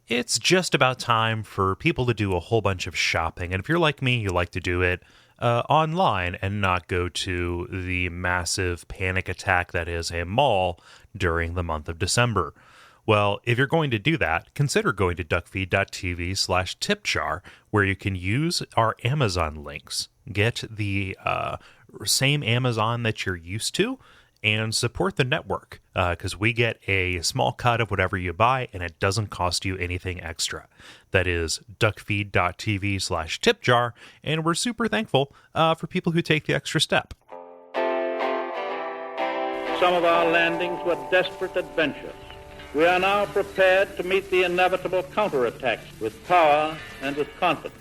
It's just about time for people to do a whole bunch of shopping. And if you're like me, you like to do it online and not go to the massive panic attack that is a mall during the month of December. Well, if you're going to do that, consider going to Duckfeed.tv/tipjar, where you can use our Amazon links. Get the same Amazon that you're used to and support the network, because we get a small cut of whatever you buy, and it doesn't cost you anything extra. That is Duckfeed.tv/tipjar, and we're super thankful for people who take the extra step. Some of our landings were desperate adventures. We are now prepared to meet the inevitable counterattacks with power and with confidence.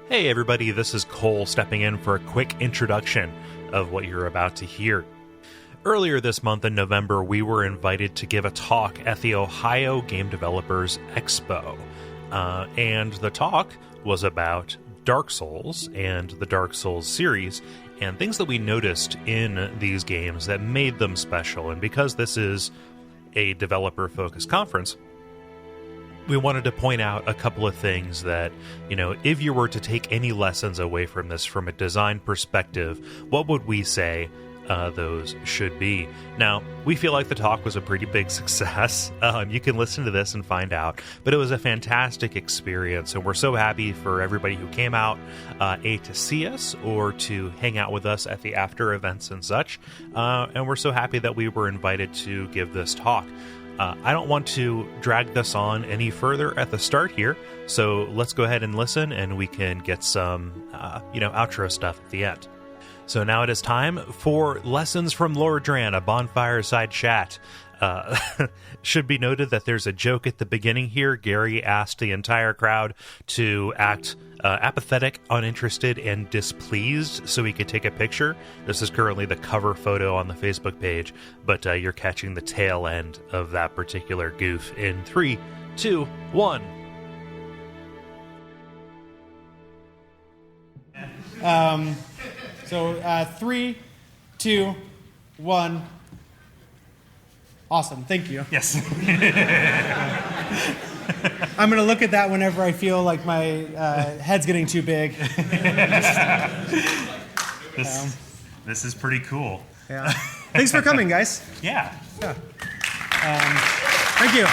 Hey everybody, this is Kole stepping in for a quick introduction of what you're about to hear. Earlier this month in November, we were invited to give a talk at the Ohio Game Developers Expo. And the talk was about Dark Souls and the Dark Souls series and things that we noticed in these games that made them special. And because this is a developer-focused conference, we wanted to point out a couple of things that, if you were to take any lessons away from this from a design perspective, what would we say those should be? Now, we feel like the talk was a pretty big success. You can listen to this and find out, but it was a fantastic experience, and we're so happy for everybody who came out, to see us or to hang out with us at the after events and such, and we're so happy that we were invited to give this talk. I don't want to drag this on any further at the start here, so let's go ahead and listen, and we can get some, outro stuff at the end. So now it is time for Lessons from Lordran, a bonfire-side chat. Should be noted that there's a joke at the beginning here. Gary asked the entire crowd to act apathetic, uninterested, and displeased so he could take a picture. This is currently the cover photo on the Facebook page, but you're catching the tail end of that particular goof in 3, 2, 1. So 3, 2, 1. Awesome. Thank you. Yes. I'm going to look at that whenever I feel like my head's getting too big. This is pretty cool. Yeah. Thanks for coming, guys. Yeah. Thank you.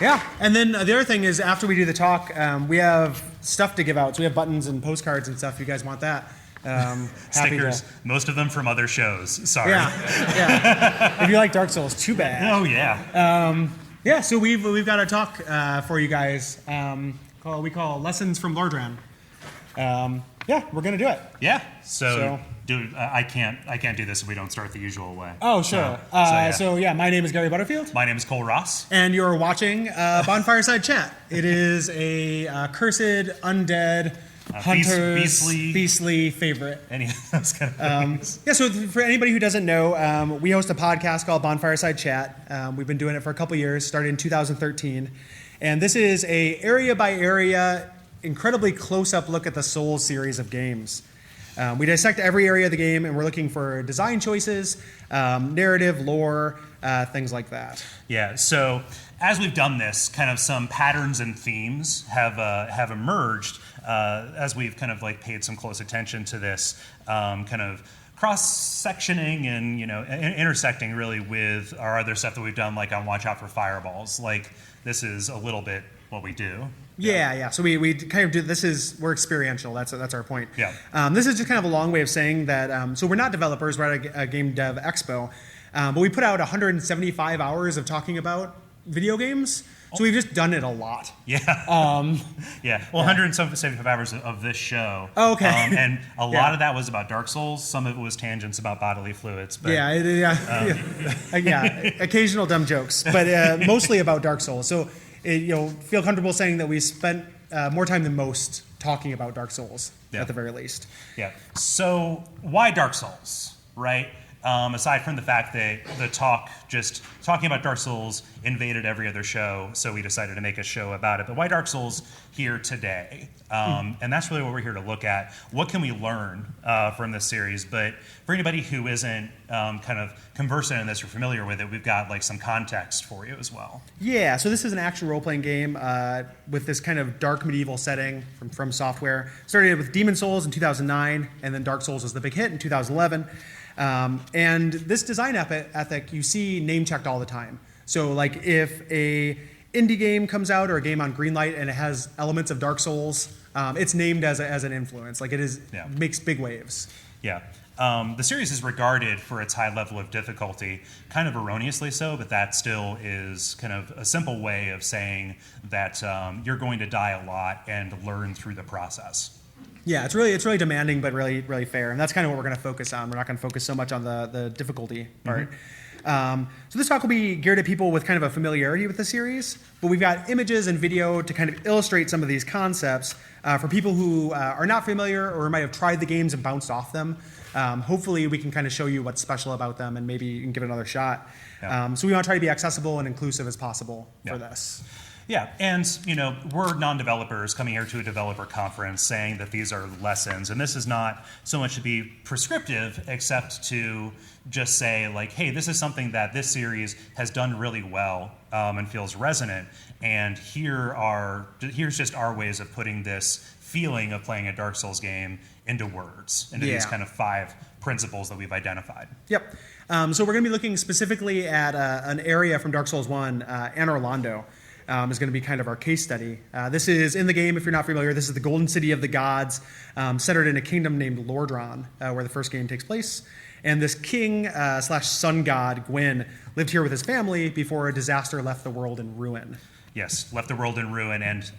Yeah. And then the other thing is, after we do the talk, we have stuff to give out. So we have buttons and postcards and stuff if you guys want that. Stickers, most of them from other shows. Sorry. Yeah. If you like Dark Souls, too bad. Oh yeah. So we've got a talk for you guys. We call Lessons from Lordran. We're gonna do it. Yeah. So dude, I can't do this if we don't start the usual way. Oh sure. So my name is Gary Butterfield. My name is Kole Ross. And you're watching Bonfireside Chat. It is a cursed undead. Hunter's beastly favorite. Any of those kind of things. So for anybody who doesn't know, we host a podcast called Bonfireside Chat. We've been doing it for a couple years, started in 2013. And this is a area-by-area, incredibly close-up look at the Souls series of games. We dissect every area of the game, and we're looking for design choices, narrative, lore, things like that. Yeah, so as we've done this, kind of some patterns and themes have emerged as we've kind of paid some close attention to this kind of cross-sectioning and intersecting really with our other stuff that we've done, like on Watch Out for Fireballs. This is a little bit what we do. Yeah. So we kind of do we're experiential. That's our point. Yeah. This is just kind of a long way of saying that. So we're not developers. We're at a game dev expo, but we put out 175 hours of talking about video games. So we've just done it a lot. Yeah. Yeah. Well, 175 hours of this show. Oh, okay. And a lot of that was about Dark Souls. Some of it was tangents about bodily fluids. But, occasional dumb jokes, but mostly about Dark Souls. So feel comfortable saying that we spent more time than most talking about Dark Souls. at the very least. Yeah. So why Dark Souls, right? Aside from the fact that just talking about Dark Souls invaded every other show, so we decided to make a show about it. But why Dark Souls here today? And that's really what we're here to look at. What can we learn from this series? But for anybody who isn't kind of conversant in this or familiar with it, we've got like some context for you as well. Yeah, so this is an action role-playing game with this kind of dark medieval setting from Software. Started with Demon Souls in 2009, and then Dark Souls was the big hit in 2011. And this design ethic you see name-checked all the time. So like if a indie game comes out or a game on Greenlight and it has elements of Dark Souls, it's named as an influence. Like makes big waves. Yeah. The series is regarded for its high level of difficulty, kind of erroneously so, but that still is kind of a simple way of saying that you're going to die a lot and learn through the process. Yeah, it's really demanding, but really, really fair. And that's kind of what we're going to focus on. We're not going to focus so much on the difficulty part. So this talk will be geared at people with kind of a familiarity with the series, but we've got images and video to kind of illustrate some of these concepts for people who are not familiar or might have tried the games and bounced off them. Hopefully we can kind of show you what's special about them and maybe you can give it another shot. Yeah. So we want to try to be accessible and inclusive as possible for this. Yeah, and we're non-developers coming here to a developer conference saying that these are lessons, and this is not so much to be prescriptive, except to just say like, hey, this is something that this series has done really well and feels resonant, and here's just our ways of putting this feeling of playing a Dark Souls game into words, into these kind of 5 principles that we've identified. Yep. So we're going to be looking specifically at an area from Dark Souls 1, Anor Londo. Is going to be kind of our case study. This is in the game, if you're not familiar, this is the Golden City of the Gods, centered in a kingdom named Lordran, where the first game takes place. And this king / sun god, Gwyn, lived here with his family before a disaster left the world in ruin. Yes, left the world in ruin and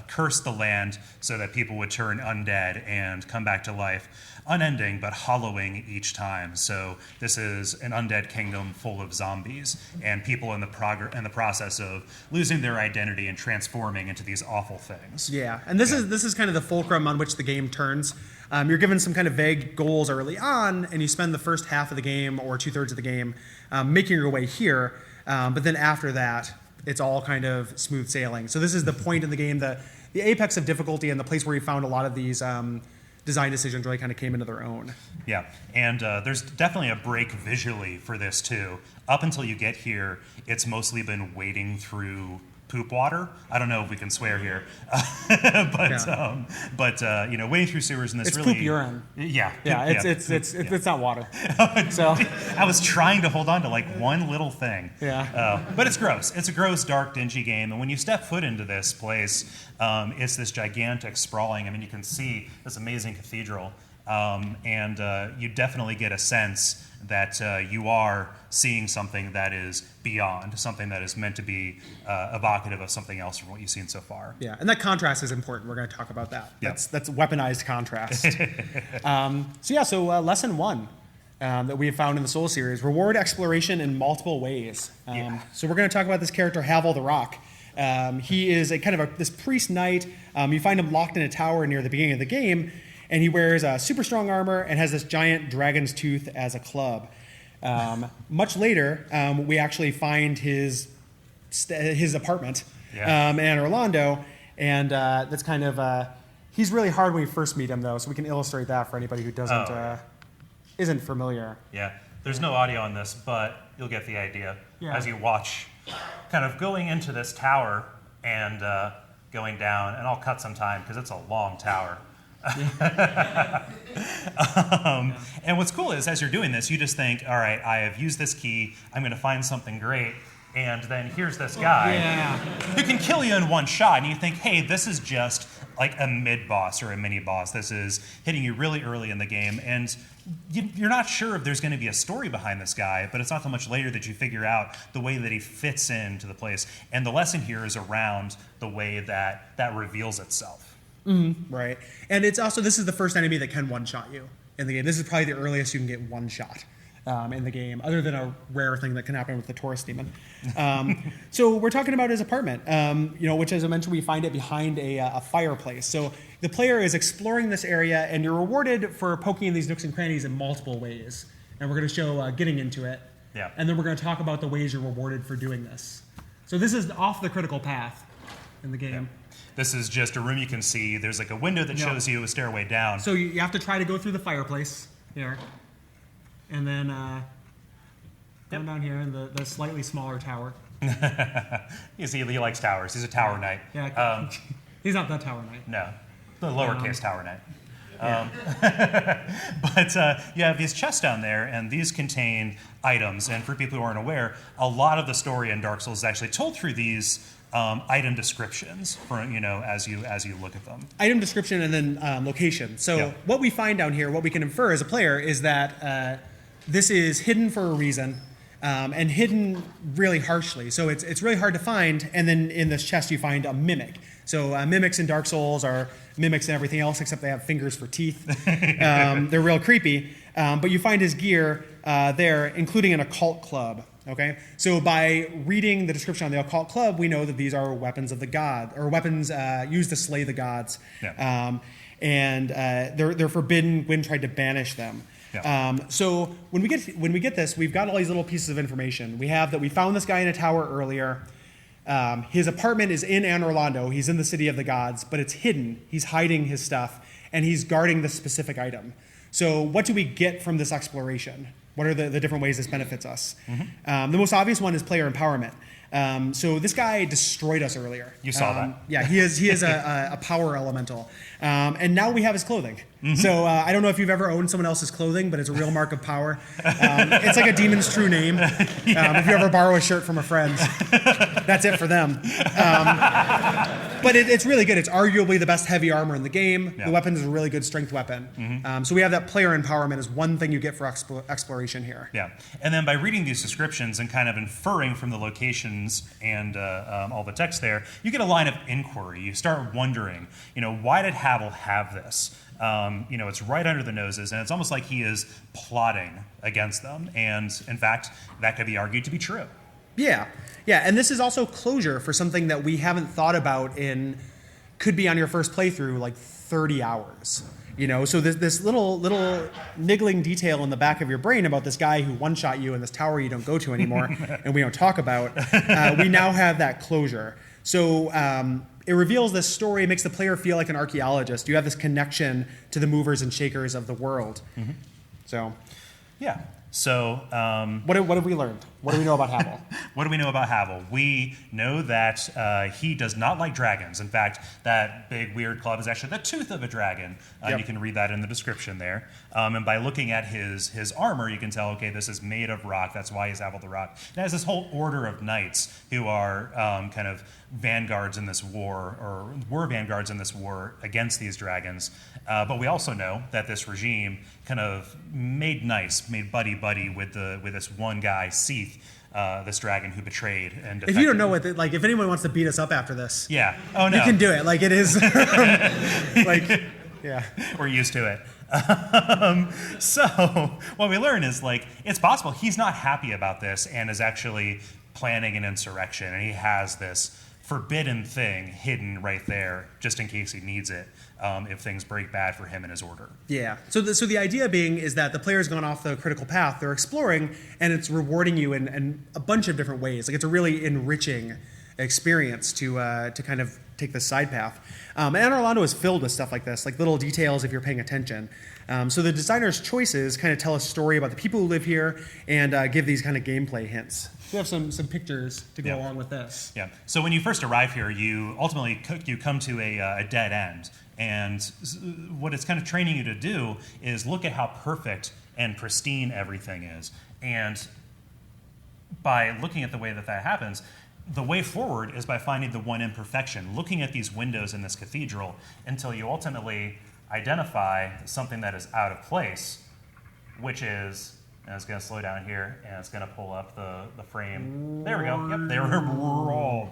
cursed the land so that people would turn undead and come back to life, unending but hollowing each time. So this is an undead kingdom full of zombies and people in the process of losing their identity and transforming into these awful things. Yeah, and this is kind of the fulcrum on which the game turns. You're given some kind of vague goals early on, and you spend the first half of the game or 2/3 of the game making your way here. But then after that, it's all kind of smooth sailing. So this is the point in the game, the apex of difficulty and the place where you found a lot of these design decisions really kind of came into their own. Yeah, and there's definitely a break visually for this too. Up until you get here, it's mostly been wading through poop water. I don't know if we can swear here, but wading through sewers in this it's really poop urine. Yeah, It's not water. So I was trying to hold on to like one little thing. Yeah, but it's gross. It's a gross, dark, dingy game, and when you step foot into this place, it's this gigantic, sprawling. I mean, you can see this amazing cathedral, and you definitely get a sense that you are seeing something that is beyond, something that is meant to be evocative of something else from what you've seen so far. Yeah, and that contrast is important. We're going to talk about that. Yep. That's weaponized contrast. So lesson 1 that we have found in the Soul series, reward exploration in multiple ways. So we're going to talk about this character, Havel the Rock. He is a kind of this priest knight. You find him locked in a tower near the beginning of the game, and he wears super strong armor and has this giant dragon's tooth as a club. Much later, we actually find his apartment in Anor Londo, and that's kind of he's really hard when we first meet him, though, so we can illustrate that for anybody who isn't familiar. Yeah, there's no audio on this, but you'll get the idea as you watch, kind of going into this tower and going down, and I'll cut some time because it's a long tower. And what's cool is, as you're doing this, you just think, all right, I have used this key, I'm going to find something great, and then here's this guy who can kill you in one shot, and you think, hey, this is just like a mid-boss or a mini-boss. This is hitting you really early in the game, and you're not sure if there's going to be a story behind this guy, but it's not so much later that you figure out the way that he fits into the place. And the lesson here is around the way that reveals itself. Mm-hmm. Right. And it's also, this is the first enemy that can one-shot you in the game. This is probably the earliest you can get one shot. in the game, other than a rare thing that can happen with the Taurus demon. So we're talking about his apartment, which, as I mentioned, we find it behind a fireplace. So the player is exploring this area, and you're rewarded for poking in these nooks and crannies in multiple ways. And we're going to show getting into it. Yeah. And then we're going to talk about the ways you're rewarded for doing this. So this is off the critical path in the game. Yeah. This is just a room you can see. There's like a window that shows you a stairway down. So you have to try to go through the fireplace here. And then come down here in the slightly smaller tower. You see, he likes towers. He's a tower knight. Yeah, he's not that tower knight. No, the lowercase tower knight. Yeah. But you have these chests down there, and these contain items. And for people who aren't aware, a lot of the story in Dark Souls is actually told through these item descriptions. As you look at them. Item description and then location. So what we find down here, what we can infer as a player, is that this is hidden for a reason. And hidden really harshly. So it's really hard to find, and then in this chest you find a mimic. So mimics in Dark Souls are mimics and everything else, except they have fingers for teeth. They're real creepy. But you find his gear there, including an occult club. Okay, so by reading the description on the occult club, we know that these are weapons of the god, or weapons used to slay the gods. Yeah. And they're forbidden. Gwyn tried to banish them. Yeah. So when we get this, we've got all these little pieces of information. We have that we found this guy in a tower earlier. His apartment is in Anor Londo. He's in the City of the Gods, but it's hidden. He's hiding his stuff, and he's guarding this specific item. So what do we get from this exploration? What are the different ways this benefits us? Mm-hmm. The most obvious one is player empowerment. So this guy destroyed us earlier. You saw that. Yeah, he is a power elemental. And now we have his clothing. Mm-hmm. So I don't know if you've ever owned someone else's clothing, but it's a real mark of power. It's like a demon's true name. If you ever borrow a shirt from a friend, that's it for them. But it's really good. It's arguably the best heavy armor in the game. Yeah. The weapon is a really good strength weapon. Mm-hmm. So we have that player empowerment as one thing you get for exploration here. Yeah, and then by reading these descriptions and kind of inferring from the locations and all the text there, you get a line of inquiry. You start wondering, why did Havel have this? It's right under the noses, and it's almost like he is plotting against them. And in fact, that could be argued to be true. Yeah, and this is also closure for something that we haven't thought about could be on your first playthrough, like 30 hours. So this little niggling detail in the back of your brain about this guy who one-shot you in this tower you don't go to anymore and we don't talk about, we now have that closure. So it reveals this story, it makes the player feel like an archaeologist. You have this connection to the movers and shakers of the world. Mm-hmm. So, yeah. So, what have we learned? What do we know about Havel? What do we know about Havel? We know that he does not like dragons. In fact, that big weird club is actually the tooth of a dragon. Yep. You can read that in the description there. And by looking at his armor, you can tell, okay, this is made of rock. That's why he's Havel the Rock. It has this whole order of knights who are kind of vanguards in this war, or were vanguards in this war against these dragons. But we also know that this regime kind of made buddy with this one guy, Seath, this dragon who betrayed and defected. If you don't know what, if anyone wants to beat us up after this, yeah, oh no, you can do it. Like it is, yeah, we're used to it. So what we learn is it's possible he's not happy about this and is actually planning an insurrection, and he has this forbidden thing hidden right there just in case he needs it if things break bad for him and his order. Yeah. So the idea being is that the player's gone off the critical path. They're exploring, and it's rewarding you in a bunch of different ways. It's a really enriching experience to kind of take this side path. And Anor Londo is filled with stuff like this, like little details if you're paying attention. So the designer's choices kind of tell a story about the people who live here and give these kind of gameplay hints. We have some pictures to go along with this. Yeah. So when you first arrive here, you ultimately come to a dead end. And what it's kind of training you to do is look at how perfect and pristine everything is. And by looking at the way that happens, the way forward is by finding the one imperfection, looking at these windows in this cathedral until you ultimately identify something that is out of place, which is, and it's going to slow down here, and it's going to pull up the frame. There we go. Yep, there we go.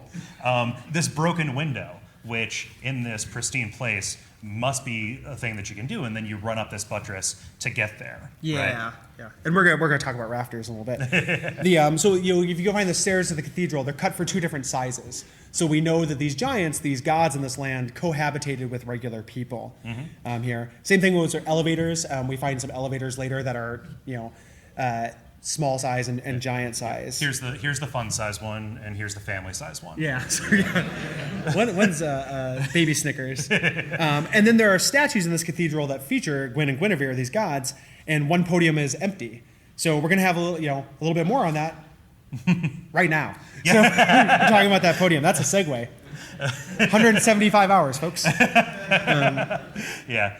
This broken window, which in this pristine place must be a thing that you can do, and then you run up this buttress to get there. Yeah, right? yeah. And we're gonna talk about rafters in a little bit. So if you go find the stairs to the cathedral, they're cut for 2 different sizes. So we know that these giants, these gods in this land, cohabitated with regular people here. Same thing with elevators. We find some elevators later that are small size and giant size. Here's the fun size one, and here's the family size one. Yeah. One's baby Snickers. And then there are statues in this cathedral that feature Gwyn and Guinevere, these gods, and one podium is empty. So we're gonna have a little bit more on that right now. Yeah. So we're talking about that podium. That's a segue. 175 hours, folks. Yeah.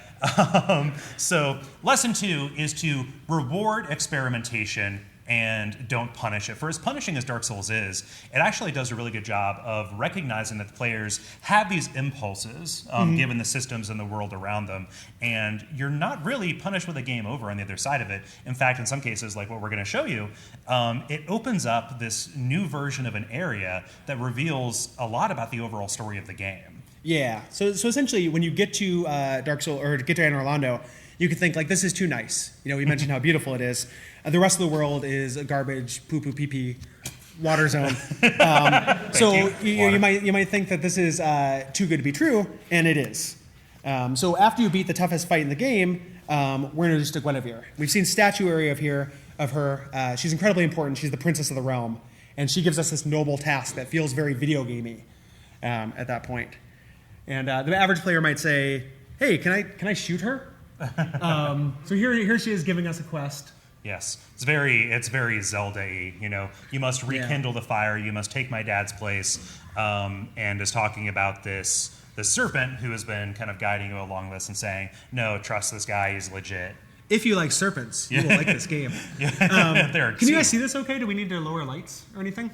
So lesson 2 is to reward experimentation and don't punish it. For as punishing as Dark Souls is, it actually does a really good job of recognizing that the players have these impulses, given the systems and the world around them, and you're not really punished with a game over on the other side of it. In fact, in some cases, like what we're going to show you, it opens up this new version of an area that reveals a lot about the overall story of the game. Yeah. So essentially, when you get to Dark Souls or get to Anne Orlando, you could think like, this is too nice. We mentioned how beautiful it is. The rest of the world is a garbage, poo poo pee pee, water zone. So you might think that this is too good to be true, and it is. So after you beat the toughest fight in the game, we're introduced to Guinevere. We've seen statuary of her. She's incredibly important. She's the princess of the realm, and she gives us this noble task that feels very video gamey at that point. And the average player might say, "Hey, can I shoot her?" So here she is giving us a quest. Yes, it's very Zelda-y. You must rekindle the fire. You must take my dad's place, and is talking about this serpent who has been kind of guiding you along this and saying, "No, trust this guy. He's legit." If you like serpents, you will like this game. Can you guys see this? Okay? Do we need to lower lights or anything?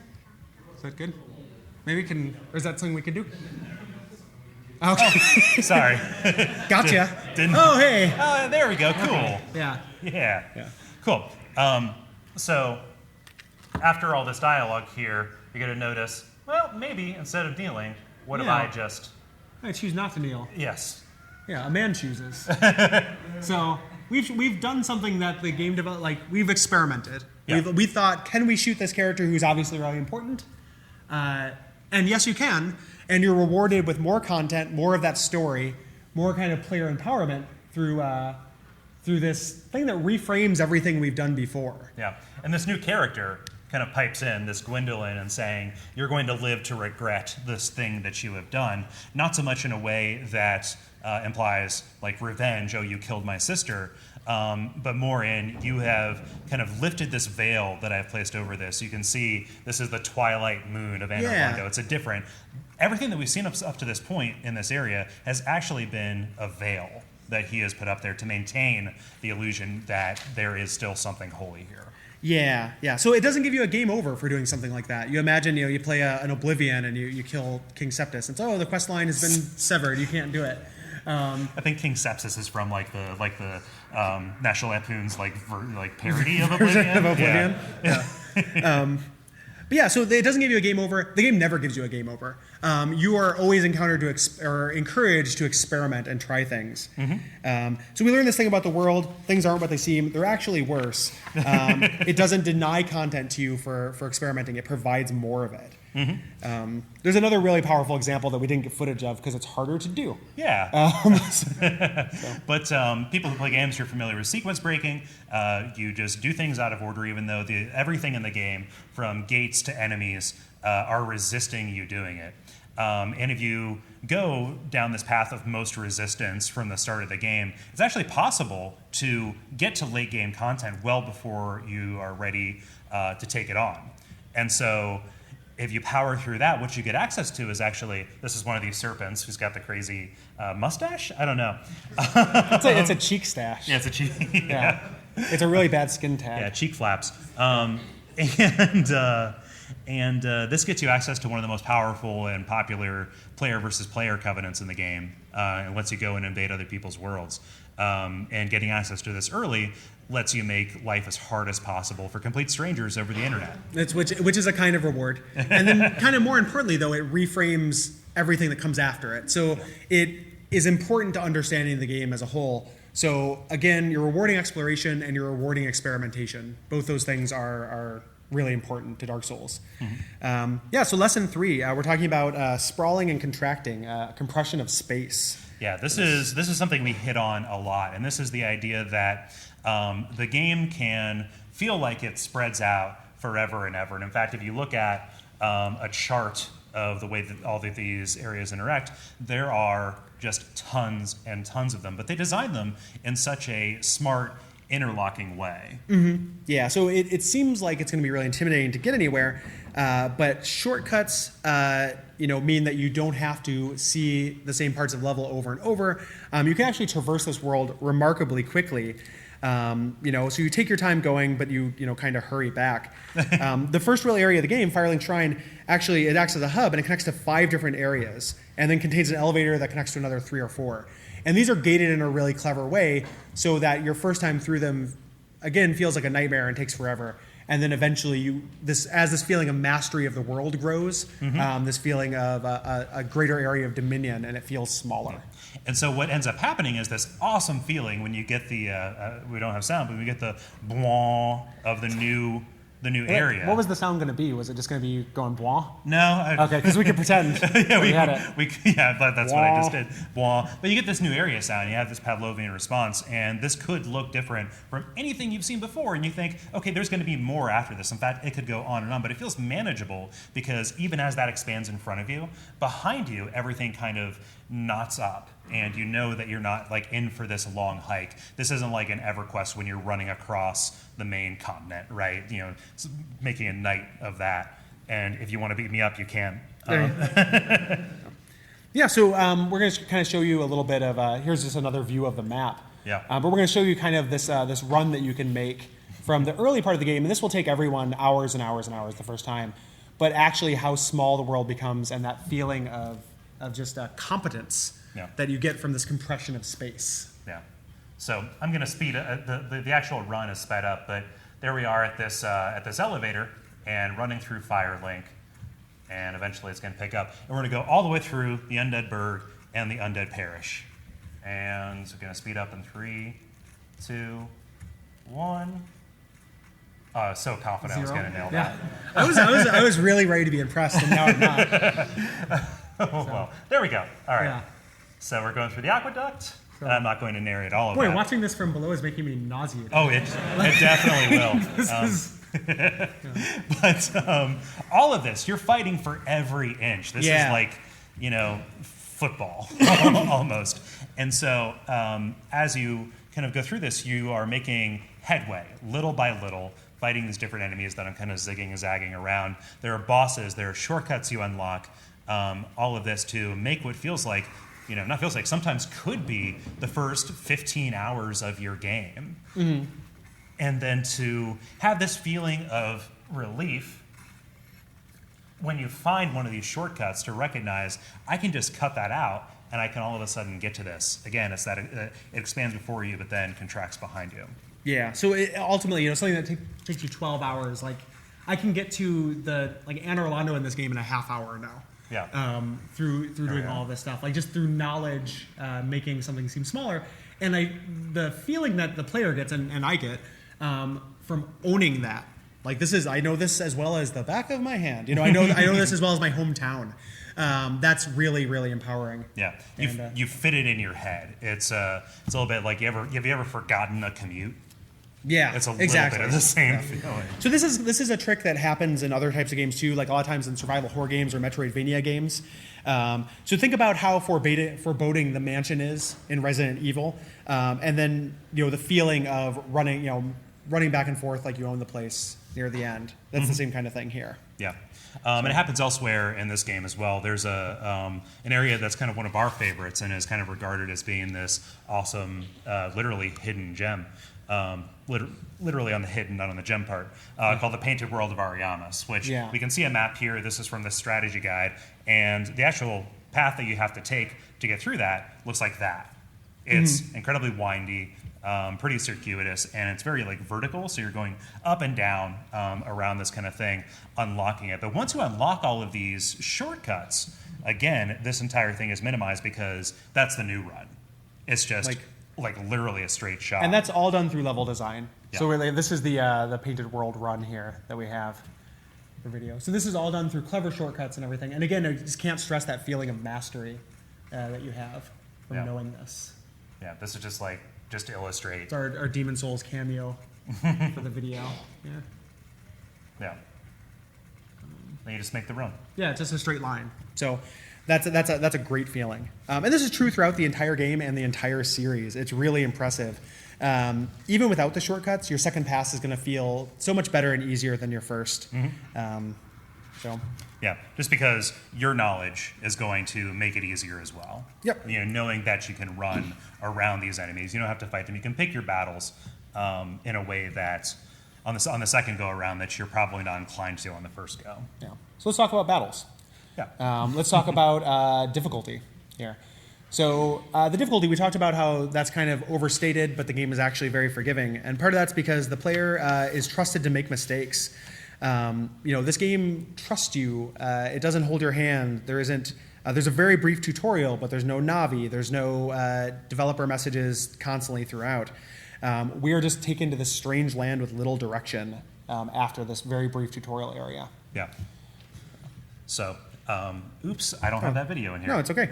Is that good? Maybe we can. Or is that something we can do? Okay. Oh, sorry. Gotcha. Didn't. Oh, hey. There we go. Cool. Okay. Yeah. Cool. So after all this dialogue here, you're going to notice, well, maybe instead of kneeling, what if I just... I choose not to kneel. Yes. Yeah, a man chooses. So we've done something that the game we've experimented. Yeah. We thought, can we shoot this character who's obviously really important? And yes, you can. And you're rewarded with more content, more of that story, more kind of player empowerment through this thing that reframes everything we've done before. Yeah, and this new character kind of pipes in, this Gwendolyn, and saying, you're going to live to regret this thing that you have done. Not so much in a way that implies, like, revenge, oh, you killed my sister, but more in, you have kind of lifted this veil that I've placed over this. You can see this is the twilight moon of Anne Orlando. It's a different... Everything that we've seen up to this point in this area has actually been a veil that he has put up there to maintain the illusion that there is still something holy here. Yeah. So it doesn't give you a game over for doing something like that. You imagine, you play an Oblivion and you kill King Septus. It's, the quest line has been severed. You can't do it. I think King Sepsis is from like the National Lampoon's parody of Oblivion. Yeah. But yeah, so it doesn't give you a game over. The game never gives you a game over. You are always encountered or encouraged to experiment and try things. So we learned this thing about the world. Things aren't what they seem. They're actually worse. It doesn't deny content to you for experimenting. It provides more of it. There's another really powerful example that we didn't get footage of because it's harder to do. Yeah. But people who play games who are familiar with sequence breaking, you just do things out of order, even though everything in the game, from gates to enemies, are resisting you doing it. And if you go down this path of most resistance from the start of the game, it's actually possible to get to late game content well before you are ready to take it on. And so if you power through that, what you get access to is actually, this is one of these serpents who's got the crazy mustache? I don't know. It's a cheek stash. Yeah, it's a cheek. Yeah. It's a really bad skin tag. Yeah, cheek flaps. And this gets you access to one of the most powerful and popular player versus player covenants in the game. It lets you go and invade other people's worlds. And getting access to this early lets you make life as hard as possible for complete strangers over the internet. Which is a kind of reward. And then kind of more importantly, though, it reframes everything that comes after it. So it is important to understanding the game as a whole. So again, you're rewarding exploration and you're rewarding experimentation. Both those things are really important to Dark Souls. So lesson 3, we're talking about sprawling and contracting, compression of space. Yeah, this is something we hit on a lot, and this is the idea that the game can feel like it spreads out forever and ever. And in fact, if you look at a chart of the way that all of these areas interact, there are just tons and tons of them. But they design them in such a smart, interlocking way. Yeah, so it seems like it's going to be really intimidating to get anywhere, but shortcuts mean that you don't have to see the same parts of the level over and over. You can actually traverse this world remarkably quickly. So you take your time going, but you kind of hurry back. The first real area of the game, Firelink Shrine, actually it acts as a hub and it connects to 5 different areas and then contains an elevator that connects to another 3 or 4. And these are gated in a really clever way so that your first time through them, again, feels like a nightmare and takes forever. And then eventually as this feeling of mastery of the world grows, this feeling of a greater area of dominion, and it feels smaller. And so what ends up happening is this awesome feeling when you get the, we don't have sound, but we get the blah of the new area. What was the sound going to be? Was it just going to be going blah? No. Okay, because we could pretend. We had it. But that's what I just did. Blah. But you get this new area sound. You have this Pavlovian response, and this could look different from anything you've seen before. And you think, okay, there's going to be more after this. In fact, it could go on and on. But it feels manageable because even as that expands in front of you, behind you, everything kind of knots up. And you know that you're not like in for this long hike. This isn't like an EverQuest when you're running across the main continent, right? Making a night of that. And if you want to beat me up, you can. Yeah, so we're going to kind of show you a little bit of, here's just another view of the map. Yeah. But we're going to show you kind of this run that you can make from the early part of the game. And this will take everyone hours and hours and hours the first time. But actually how small the world becomes and that feeling of just competence that you get from this compression of space. Yeah. So I'm going to speed the actual run is sped up, but there we are at this elevator and running through Firelink, and eventually it's going to pick up, and we're going to go all the way through the Undead Burg and the Undead Parish, and so we're going to speed up in 3, 2, 1. So confident 0. I was going to nail that. I was really ready to be impressed, and now I'm not. Well, there we go. All right. Yeah. So we're going through the aqueduct. And I'm not going to narrate all of Boy, that. watching this from below is making me nauseated. Oh, it definitely will. But all of this, you're fighting for every inch. This is like, football almost. And so as you kind of go through this, you are making headway little by little, fighting these different enemies that I'm kind of zigging and zagging around. There are bosses, there are shortcuts you unlock, all of this to make what feels like, not feels like, sometimes could be the first 15 hours of your game. Mm-hmm. And then to have this feeling of relief when you find one of these shortcuts to recognize, I can just cut that out and I can all of a sudden get to this. Again, it's that it expands before you but then contracts behind you. Yeah, so ultimately, something that takes you 12 hours, like I can get to the Anne Orlando in this game in a half hour now. Yeah. Through doing all of this stuff, just through knowledge, making something seem smaller, and the feeling that the player gets and I get from owning that, I know this as well as the back of my hand. I know this as well as my hometown. That's really, really empowering. Yeah, you fit it in your head. It's a little bit like have you ever forgotten a commute? Yeah, it's a little bit of the same feeling. So this is a trick that happens in other types of games too, like a lot of times in survival horror games or Metroidvania games. So think about how foreboding the mansion is in Resident Evil, and then the feeling of running back and forth like you own the place near the end. That's the same kind of thing here. Yeah. And it happens elsewhere in this game as well. There's an area that's kind of one of our favorites and is kind of regarded as being this awesome, literally hidden gem. Literally on the hidden, not on the gem part, called the Painted World of Ariamis, which we can see a map here. This is from the strategy guide, and the actual path that you have to take to get through that looks like that. It's incredibly windy, pretty circuitous, and it's very vertical, so you're going up and down around this kind of thing, unlocking it. But once you unlock all of these shortcuts, again, this entire thing is minimized because that's the new run. It's just like literally a straight shot. And that's all done through level design. Yeah. So this is the painted world run here that we have for video. So this is all done through clever shortcuts and everything. And again, I just can't stress that feeling of mastery that you have from knowing this. Yeah, this is just to illustrate. It's our Demon Souls cameo for the video. Yeah. Yeah. Then you just make the run. Yeah, it's just a straight line. So that's a great feeling. And this is true throughout the entire game and the entire series. It's really impressive. Even without the shortcuts, your second pass is going to feel so much better and easier than your first. Yeah, just because your knowledge is going to make it easier as well. Yep. Knowing that you can run around these enemies, you don't have to fight them. You can pick your battles in a way that on the second go around that you're probably not inclined to on the first go. Yeah. So let's talk about battles. Yeah. Let's talk about difficulty here. So the difficulty, we talked about how that's kind of overstated, but the game is actually very forgiving. And part of that's because the player is trusted to make mistakes. This game trusts you. It doesn't hold your hand. There's a very brief tutorial, but there's no Navi. There's no developer messages constantly throughout. We are just taken to this strange land with little direction after this very brief tutorial area. Yeah. So, oops, I don't have that video in here. No, it's okay.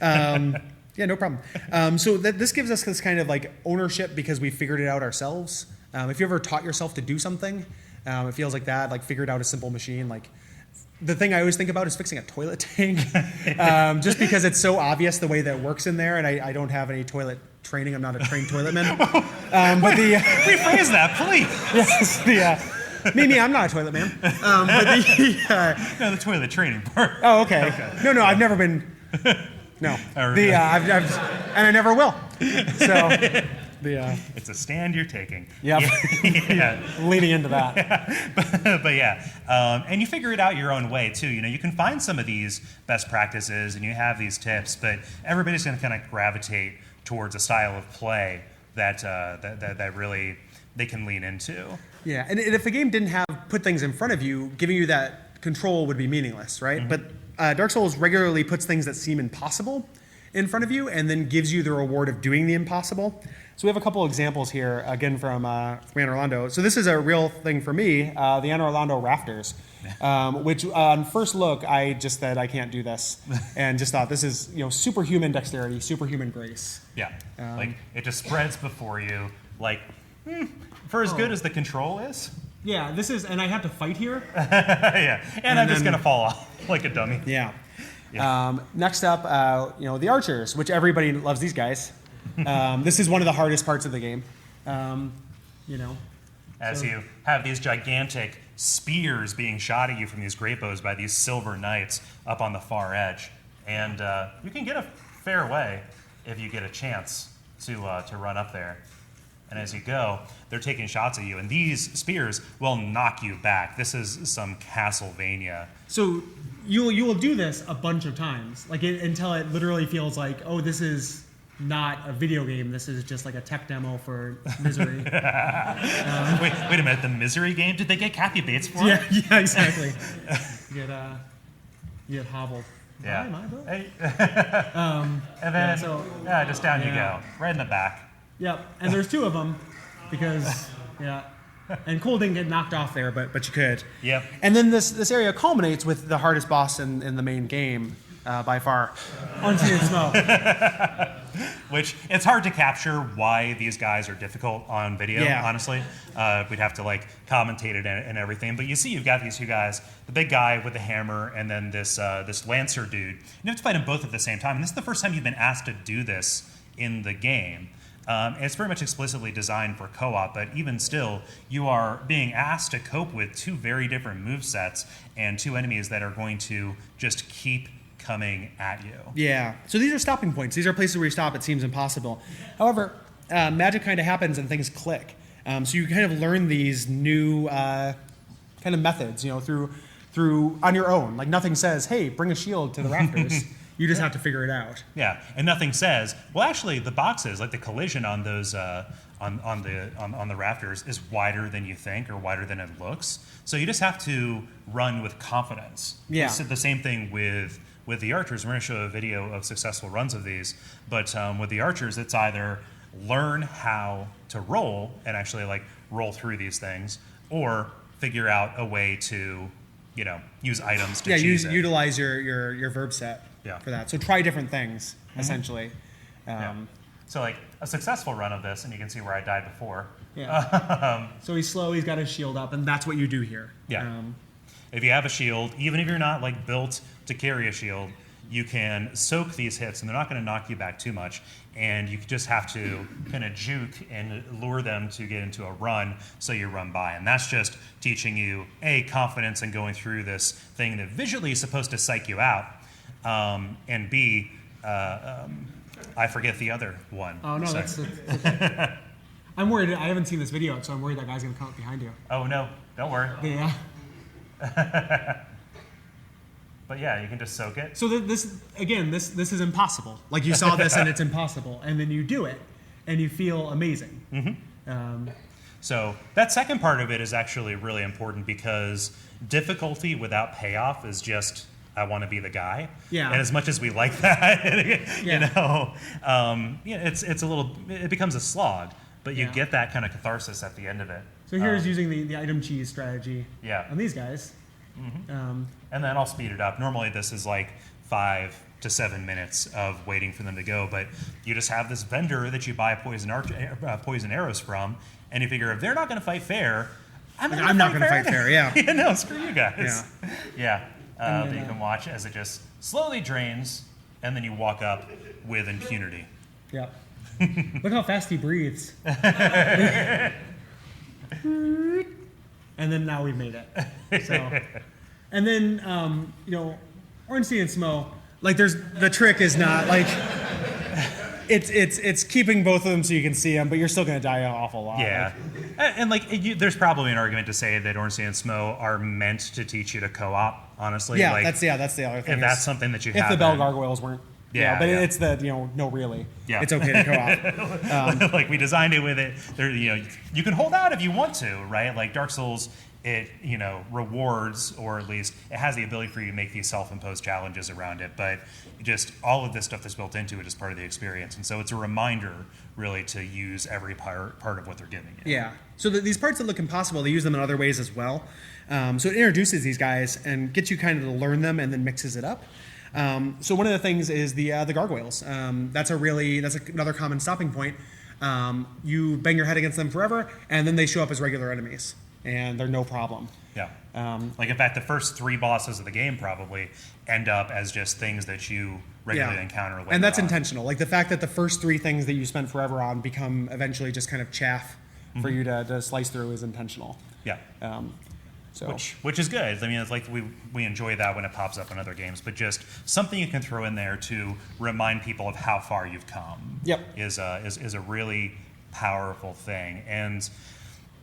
Yeah, no problem. So this gives us this kind of like ownership because we figured it out ourselves. If you ever taught yourself to do something, it feels like that, like figured out a simple machine. Like the thing I always think about is fixing a toilet tank, just because it's so obvious the way that it works in there, and I don't have any toilet training. I'm not a trained toiletman. Rephrase that, please. Yes, maybe I'm not a toilet man. No, the toilet training part. Oh, okay. No, I've never been. No, and I never will. So. It's a stand you're taking. Yep. Yeah. Leaning into that. But yeah, and you figure it out your own way too. You can find some of these best practices and you have these tips, but everybody's going to kind of gravitate towards a style of play that really they can lean into. Yeah, and if the game didn't put things in front of you, giving you that control would be meaningless, right? Mm-hmm. But Dark Souls regularly puts things that seem impossible in front of you and then gives you the reward of doing the impossible. So we have a couple examples here, again, from Anne Orlando. So this is a real thing for me, the Anne Orlando rafters, which on first look, I just said, I can't do this, and just thought this is superhuman dexterity, superhuman grace. Yeah, it just spreads before you, for as good as the control is. Yeah, this is, and I have to fight here. Yeah, and I'm just going to fall off like a dummy. Yeah. Next up, the archers, which everybody loves these guys. This is one of the hardest parts of the game. As you have these gigantic spears being shot at you from these great bows by these silver knights up on the far edge. And you can get a fair way if you get a chance to run up there. And as you go, they're taking shots at you. And these spears will knock you back. This is some Castlevania. So you will do this a bunch of times, until it literally feels like, oh, this is not a video game. This is just like a tech demo for Misery. Wait a minute. The Misery game? Did they get Kathy Bates for it? Yeah, exactly. Get hobbled. Yeah. Hey. And then, just down you go, right in the back. Yep. And there's two of them because, and Kole didn't get knocked off there, but you could. Yep. And then this area culminates with the hardest boss in the main game. By far, Unseen Smoke. Which, it's hard to capture why these guys are difficult on video, honestly. We'd have to commentate it and everything. But you see you've got these two guys, the big guy with the hammer and then this Lancer dude. You have to fight them both at the same time. And this is the first time you've been asked to do this in the game. And it's very much explicitly designed for co-op, but even still, you are being asked to cope with two very different movesets and two enemies that are going to just keep coming at you. Yeah. So these are stopping points. These are places where you stop. It seems impossible. However, magic kind of happens and things click. So you kind of learn these new kind of methods, through on your own. Nothing says, hey, bring a shield to the rafters. You just have to figure it out. Yeah, and nothing says, well, actually, the boxes, the collision on those on the rafters is wider than you think or wider than it looks. So you just have to run with confidence. Yeah. It's the same thing with with the archers, we're going to show a video of successful runs of these, but with the archers, it's either learn how to roll and actually like roll through these things, or figure out a way to, use items to cheese it. Utilize your verb set for that. So try different things, essentially. So like a successful run of this, and you can see where I died before. Yeah. So he's slow, he's got his shield up, and that's what you do here. Yeah. If you have a shield, even if you're not like built to carry a shield, you can soak these hits, and they're not going to knock you back too much. And you just have to kind of juke and lure them to get into a run, so you run by. And that's just teaching you, A, confidence in going through this thing that visually is supposed to psych you out, and B, I forget the other one. Oh, no, that's okay. I'm worried. I haven't seen this video, so I'm worried that guy's going to come up behind you. Oh, no. Don't worry. Yeah. But yeah, you can just soak it. So this is impossible. Like you saw this and it's impossible, and then you do it, and you feel amazing. Mm-hmm. So that second part of it is actually really important, because difficulty without payoff is just, I want to be the guy. Yeah. And as much as we like that, it's a little, it becomes a slog, but you get that kind of catharsis at the end of it. So here's using the item cheese strategy on these guys. Mm-hmm. And then I'll speed it up. Normally this is like 5 to 7 minutes of waiting for them to go, but you just have this vendor that you buy poison arrows from, and you figure if they're not going to fight fair, I'm not going to fight fair. Yeah. No, screw you guys. But you can watch as it just slowly drains, and then you walk up with impunity. Yeah. Look how fast he breathes. And then now we've made it. So, and then Ornstein and Smo, like the trick is not like it's keeping both of them so you can see them, but you're still going to die an awful lot. Yeah, and there's probably an argument to say that Ornstein and Smo are meant to teach you to co-op. Honestly, yeah, that's the other thing. If that's something that you if have, the bell gargoyles weren't. Yeah, but it's no, really. Yeah. It's okay to co-op. Like we designed it with it. There, you can hold out if you want to, right? Like Dark Souls, it rewards, or at least it has the ability for you to make these self-imposed challenges around it. But just all of this stuff that's built into it is part of the experience, and so it's a reminder, really, to use every part of what they're giving you. Yeah. So these parts that look impossible, they use them in other ways as well. So it introduces these guys and gets you kind of to learn them, and then mixes it up. So one of the things is the gargoyles. That's another common stopping point. You bang your head against them forever, and then they show up as regular enemies, and they're no problem. Yeah. In fact, the first 3 bosses of the game probably end up as just things that you regularly encounter later and that's on. intentional. Like the fact that the first 3 things that you spend forever on become eventually just kind of chaff for you to slice through is intentional. Yeah. So. Which is good. I mean, it's like we enjoy that when it pops up in other games, but just something you can throw in there to remind people of how far you've come. Yep. Is a really powerful thing. And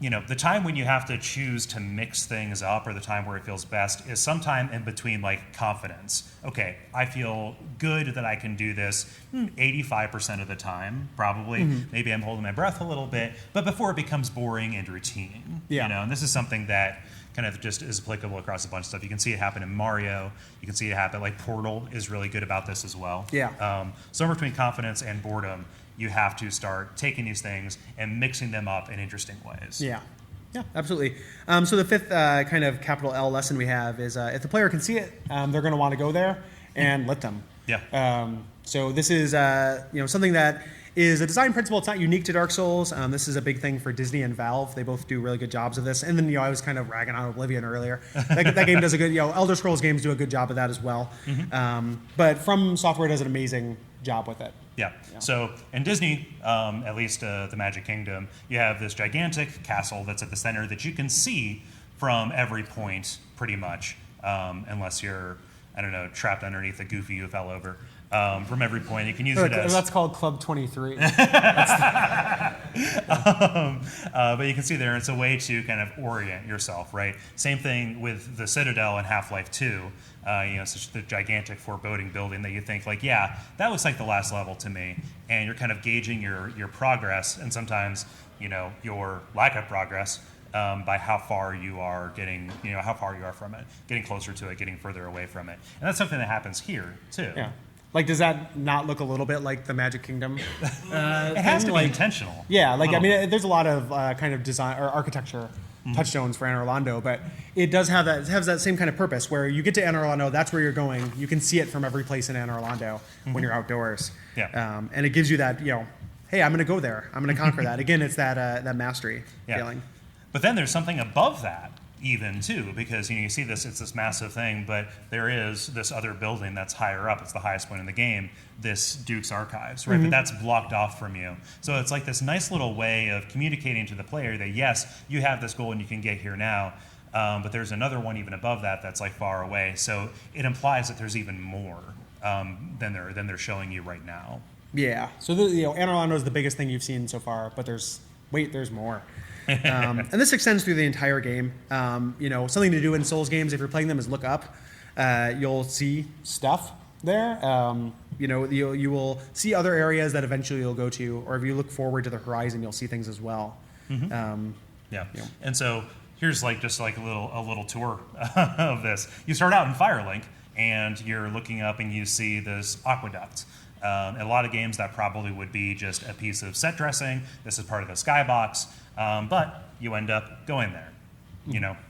the time when you have to choose to mix things up, or the time where it feels best, is sometime in between, like confidence. Okay, I feel good that I can do this 85% of the time, probably. Mm-hmm. Maybe I'm holding my breath a little bit, but before it becomes boring and routine. Yeah. And this is something that kind of just is applicable across a bunch of stuff. You can see it happen in Mario. You can see it happen, like Portal is really good about this as well. Yeah. Somewhere between confidence and boredom, you have to start taking these things and mixing them up in interesting ways. Yeah. Yeah, absolutely. So the fifth kind of capital L lesson we have is if the player can see it, they're going to want to go there, and let them. Yeah. So this is something that is a design principle. It's not unique to Dark Souls. This is a big thing for Disney and Valve. They both do really good jobs of this. And then I was kind of ragging on Oblivion earlier. That game does a good. Elder Scrolls games do a good job of that as well. Mm-hmm. But From Software does an amazing job with it. Yeah. So in Disney, at least the Magic Kingdom, you have this gigantic castle that's at the center that you can see from every point, pretty much, unless you're, trapped underneath a goofy you fell over. From every point, you can use it as... That's called Club 23. But you can see there, it's a way to kind of orient yourself, right? Same thing with the Citadel in Half-Life 2. Such the gigantic foreboding building that you think, like, yeah, that looks like the last level to me. And you're kind of gauging your progress, and sometimes, your lack of progress, by how far you are getting, how far you are from it, getting closer to it, getting further away from it. And that's something that happens here, too. Yeah. Like, does that not look a little bit like the Magic Kingdom? It has to be intentional. Yeah, like, I mean, there's a lot of kind of design or architecture touchstones for Anne Orlando, but it does have that, it has that same kind of purpose where you get to Anne Orlando, that's where you're going. You can see it from every place in Anne Orlando when you're outdoors. Yeah. And it gives you that, hey, I'm going to go there. I'm going to conquer that. Again, it's that mastery feeling. But then there's something above that even too, because you see this, it's this massive thing, but there is this other building that's higher up. It's the highest point in the game, this Duke's Archives, right? But that's blocked off from you. So it's like this nice little way of communicating to the player that yes, you have this goal and you can get here now, but there's another one even above that that's like far away. So it implies that there's even more than they're showing you right now. Yeah. So Anne Orlando is the biggest thing you've seen so far, but there's more. And this extends through the entire game. Something to do in Souls games if you're playing them is look up. You'll see stuff there. You will see other areas that eventually you'll go to, or if you look forward to the horizon, you'll see things as well. And so here's just a little tour of this. You start out in Firelink, and you're looking up, and you see this aqueduct. In a lot of games, that probably would be just a piece of set dressing. This is part of the skybox, but you end up going there.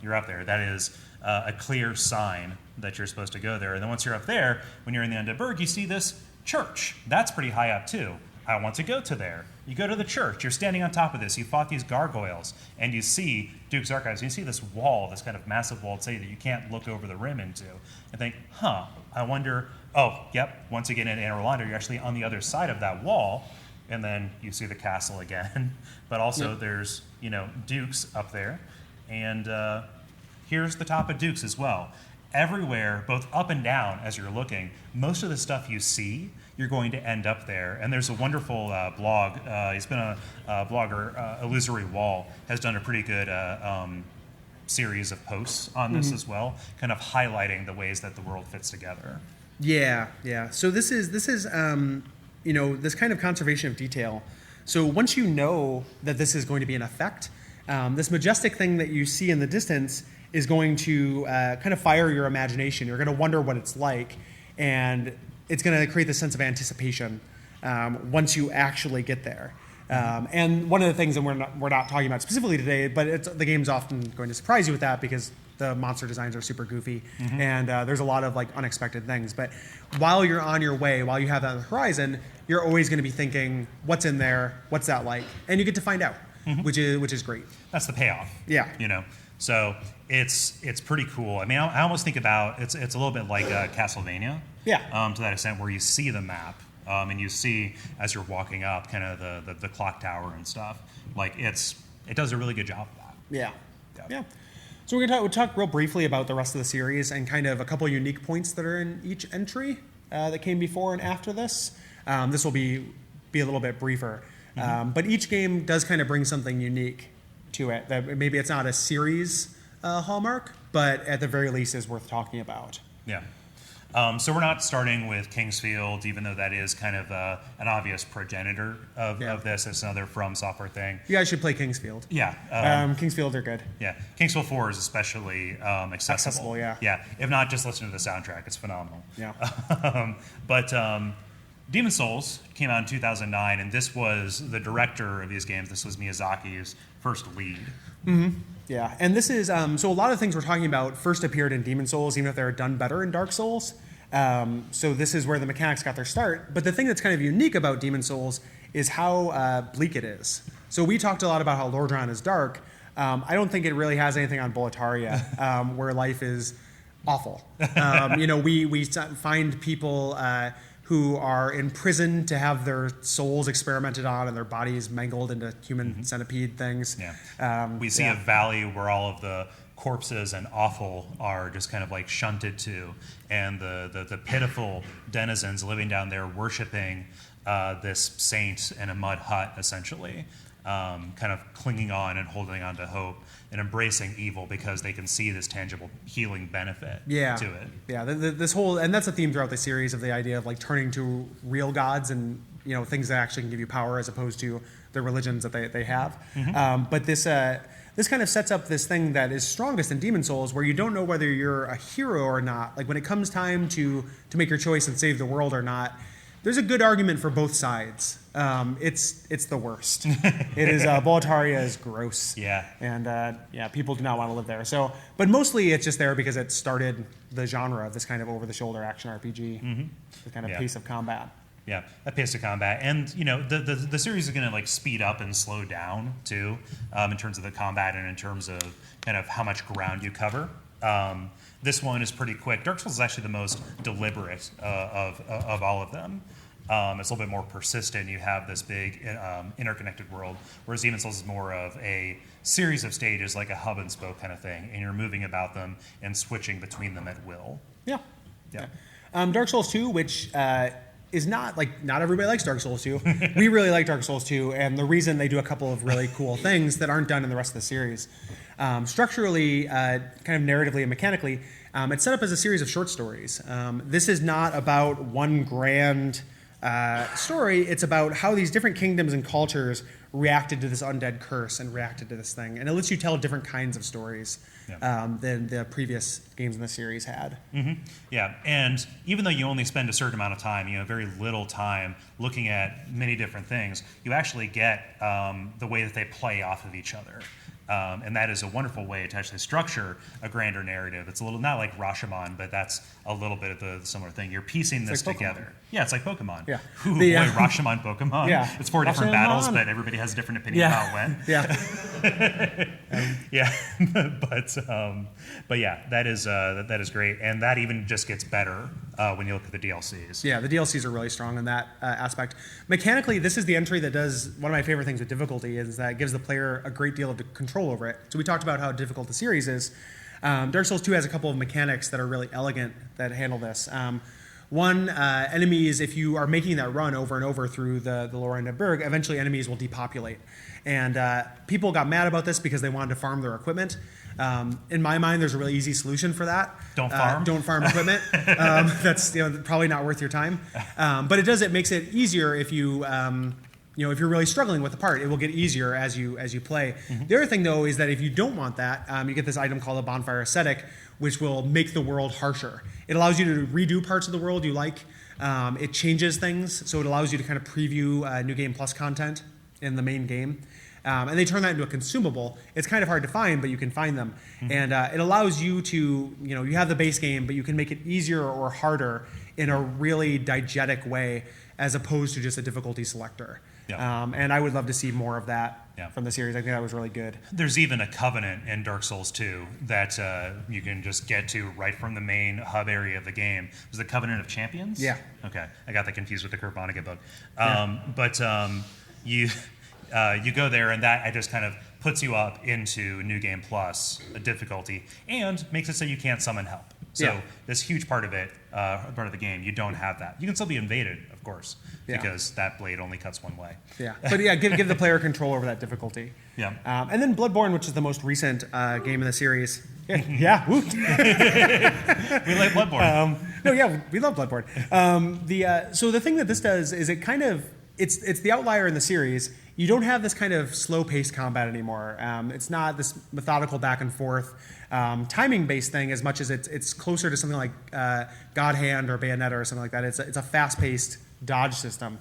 You're up there. That is a clear sign that you're supposed to go there. And then once you're up there, when you're in the end of Berg, you see this church. That's pretty high up too. I want to go to there. You go to the church. You're standing on top of this. You fought these gargoyles, and you see Duke's Archives. You see this wall, this kind of massive walled city that you can't look over the rim into, and think, I wonder. Oh, yep. Once again in Anne Orlando, you're actually on the other side of that wall, and then you see the castle again. But also there's Duke's up there, and here's the top of Duke's as well. Everywhere, both up and down, as you're looking, most of the stuff you see, you're going to end up there. And there's a wonderful blog. He's been a blogger, Illusory Wall, has done a pretty good series of posts on this as well, kind of highlighting the ways that the world fits together. Yeah. So this is this kind of conservation of detail. So once you know that this is going to be an effect, this majestic thing that you see in the distance is going to kind of fire your imagination. You're going to wonder what it's like, and it's going to create this sense of anticipation once you actually get there. And one of the things, and we're not talking about specifically today, but the game's often going to surprise you with that because the monster designs are super goofy, and there's a lot of unexpected things. But while you're on your way, while you have that on the horizon, you're always going to be thinking, what's in there? What's that like? And you get to find out, which is great. That's the payoff. Yeah. So it's pretty cool. I mean, I almost think about it's a little bit like Castlevania. Yeah. To that extent, where you see the map. And you see as you're walking up, kind of the clock tower and stuff. It does a really good job of that. Yeah. So we'll talk real briefly about the rest of the series and kind of a couple unique points that are in each entry that came before and after this. This will be a little bit briefer, but each game does kind of bring something unique to it. That maybe it's not a series hallmark, but at the very least is worth talking about. Yeah. So we're not starting with Kingsfield, even though that is kind of an obvious progenitor of this. It's another From Software thing. You guys should play Kingsfield. Yeah. Kingsfield are good. Yeah. Kingsfield 4 is especially accessible. Accessible, yeah. Yeah. If not, just listen to the soundtrack. It's phenomenal. Yeah. But Demon's Souls came out in 2009, and this was the director of these games. This was Miyazaki's first lead. Yeah, and this is, so a lot of things we're talking about first appeared in Demon's Souls, even if they're done better in Dark Souls. So this is where the mechanics got their start. But the thing that's kind of unique about Demon's Souls is how bleak it is. So we talked a lot about how Lordran is dark. I don't think it really has anything on Boletaria, where life is awful. We find people who are in prison to have their souls experimented on and their bodies mangled into human centipede things. Yeah. We see a valley where all of the corpses and offal are just kind of shunted to, and the pitiful denizens living down there worshiping this saint in a mud hut, essentially, kind of clinging on and holding on to hope and embracing evil because they can see this tangible healing benefit to it. Yeah, this whole, and that's a theme throughout the series of the idea of turning to real gods and things that actually can give you power as opposed to the religions that they have. But this this kind of sets up this thing that is strongest in Demon Souls, where you don't know whether you're a hero or not. Like when it comes time to make your choice and save the world or not, there's a good argument for both sides. It's the worst. It is Boletaria is gross. Yeah. And people do not want to live there. So, but mostly it's just there because it started the genre of this kind of over-the-shoulder action RPG, the kind of pace of combat. Yeah, that pace of combat, and the series is going to like speed up and slow down too, in terms of the combat and in terms of kind of how much ground you cover. This one is pretty quick. Dark Souls is actually the most deliberate of all of them. It's a little bit more persistent. You have this big interconnected world, whereas Demon Souls is more of a series of stages, like a hub and spoke kind of thing, and you're moving about them and switching between them at will. Yeah. Dark Souls 2, which is not everybody likes Dark Souls 2. We really like Dark Souls 2, and the reason they do a couple of really cool things that aren't done in the rest of the series. Structurally, kind of narratively and mechanically, it's set up as a series of short stories. This is not about one grand story. It's about how these different kingdoms and cultures reacted to this undead curse and reacted to this thing. And it lets you tell different kinds of stories than the previous games in the series had. Yeah, and even though you only spend a certain amount of time, very little time looking at many different things, you actually get the way that they play off of each other. And that is a wonderful way to actually structure a grander narrative. It's a little, not like Rashomon, but that's a little bit of the similar thing. You're piecing this together. Yeah, it's like Pokemon. Yeah. Ooh, boy, Rashomon Pokemon. Yeah. It's 4 different battles, but everybody has a different opinion about when. But yeah, that is great. And that even just gets better when you look at the DLCs. Yeah, the DLCs are really strong in that aspect. Mechanically, this is the entry that does one of my favorite things with difficulty, is that it gives the player a great deal of control over it. So we talked about how difficult the series is. Dark Souls 2 has a couple of mechanics that are really elegant that handle this. One, enemies, if you are making that run over and over through the Lordran Berg, eventually enemies will depopulate. And people got mad about this because they wanted to farm their equipment. In my mind, there's a really easy solution for that. Don't farm. Don't farm equipment. That's probably not worth your time. But it makes it easier if you if you're really struggling with the part. It will get easier as you play. The other thing though is that if you don't want that, you get this item called a bonfire ascetic, which will make the world harsher. It allows you to redo parts of the world you like. It changes things, so it allows you to kind of preview New Game Plus content in the main game. And they turn that into a consumable. It's kind of hard to find, but you can find them. And it allows you to, you have the base game, but you can make it easier or harder in a really diegetic way, as opposed to just a difficulty selector. Yeah. And I would love to see more of that from the series. I think that was really good. There's even a covenant in Dark Souls 2 that you can just get to right from the main hub area of the game. There's the Covenant of Champions? Yeah. Okay. I got that confused with the Kurt Vonnegut book. You go there, and that just kind of puts you up into New Game Plus difficulty and makes it so you can't summon help. So this huge part of it, part of the game, you don't have that. You can still be invaded, of course, because that blade only cuts one way. Yeah, but give the player control over that difficulty. Yeah. And then Bloodborne, which is the most recent game in the series. Yeah, woo. We like Bloodborne. We love Bloodborne. So the thing that this does is it kind of, it's the outlier in the series. You don't have this kind of slow-paced combat anymore. It's not this methodical back and forth, timing-based thing as much as it's closer to something like God Hand or Bayonetta or something like that. It's a fast-paced dodge system.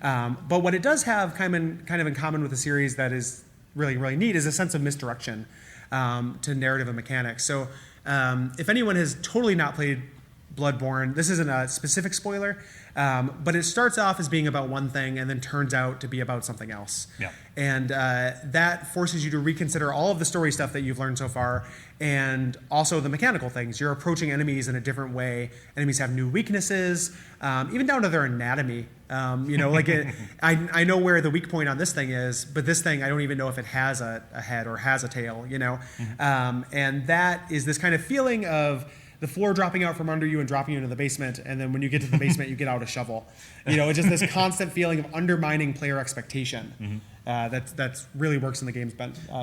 But what it does have kind of in common with the series that is really, really neat is a sense of misdirection to narrative and mechanics. So if anyone has totally not played Bloodborne, this isn't a specific spoiler, but it starts off as being about one thing and then turns out to be about something else. Yeah. And that forces you to reconsider all of the story stuff that you've learned so far, and also the mechanical things. You're approaching enemies in a different way. Enemies have new weaknesses, even down to their anatomy. I know where the weak point on this thing is, but this thing, I don't even know if it has a head or has a tail, and that is this kind of feeling of the floor dropping out from under you and dropping you into the basement, and then when you get to the basement, you get out a shovel. It's just this constant feeling of undermining player expectation. That really works in the game's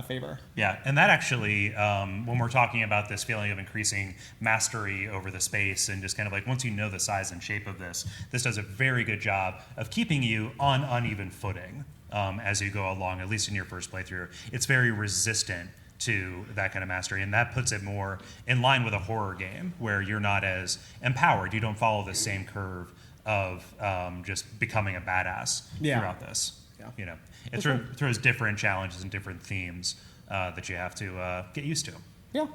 favor. Yeah, and that actually, when we're talking about this feeling of increasing mastery over the space and just kind of like once you know the size and shape of this does a very good job of keeping you on uneven footing as you go along, at least in your first playthrough. It's very resistant to that kind of mastery, and that puts it more in line with a horror game where you're not as empowered. You don't follow the same curve of just becoming a badass throughout this. Yeah. It throws different challenges and different themes that you have to get used to. Yeah.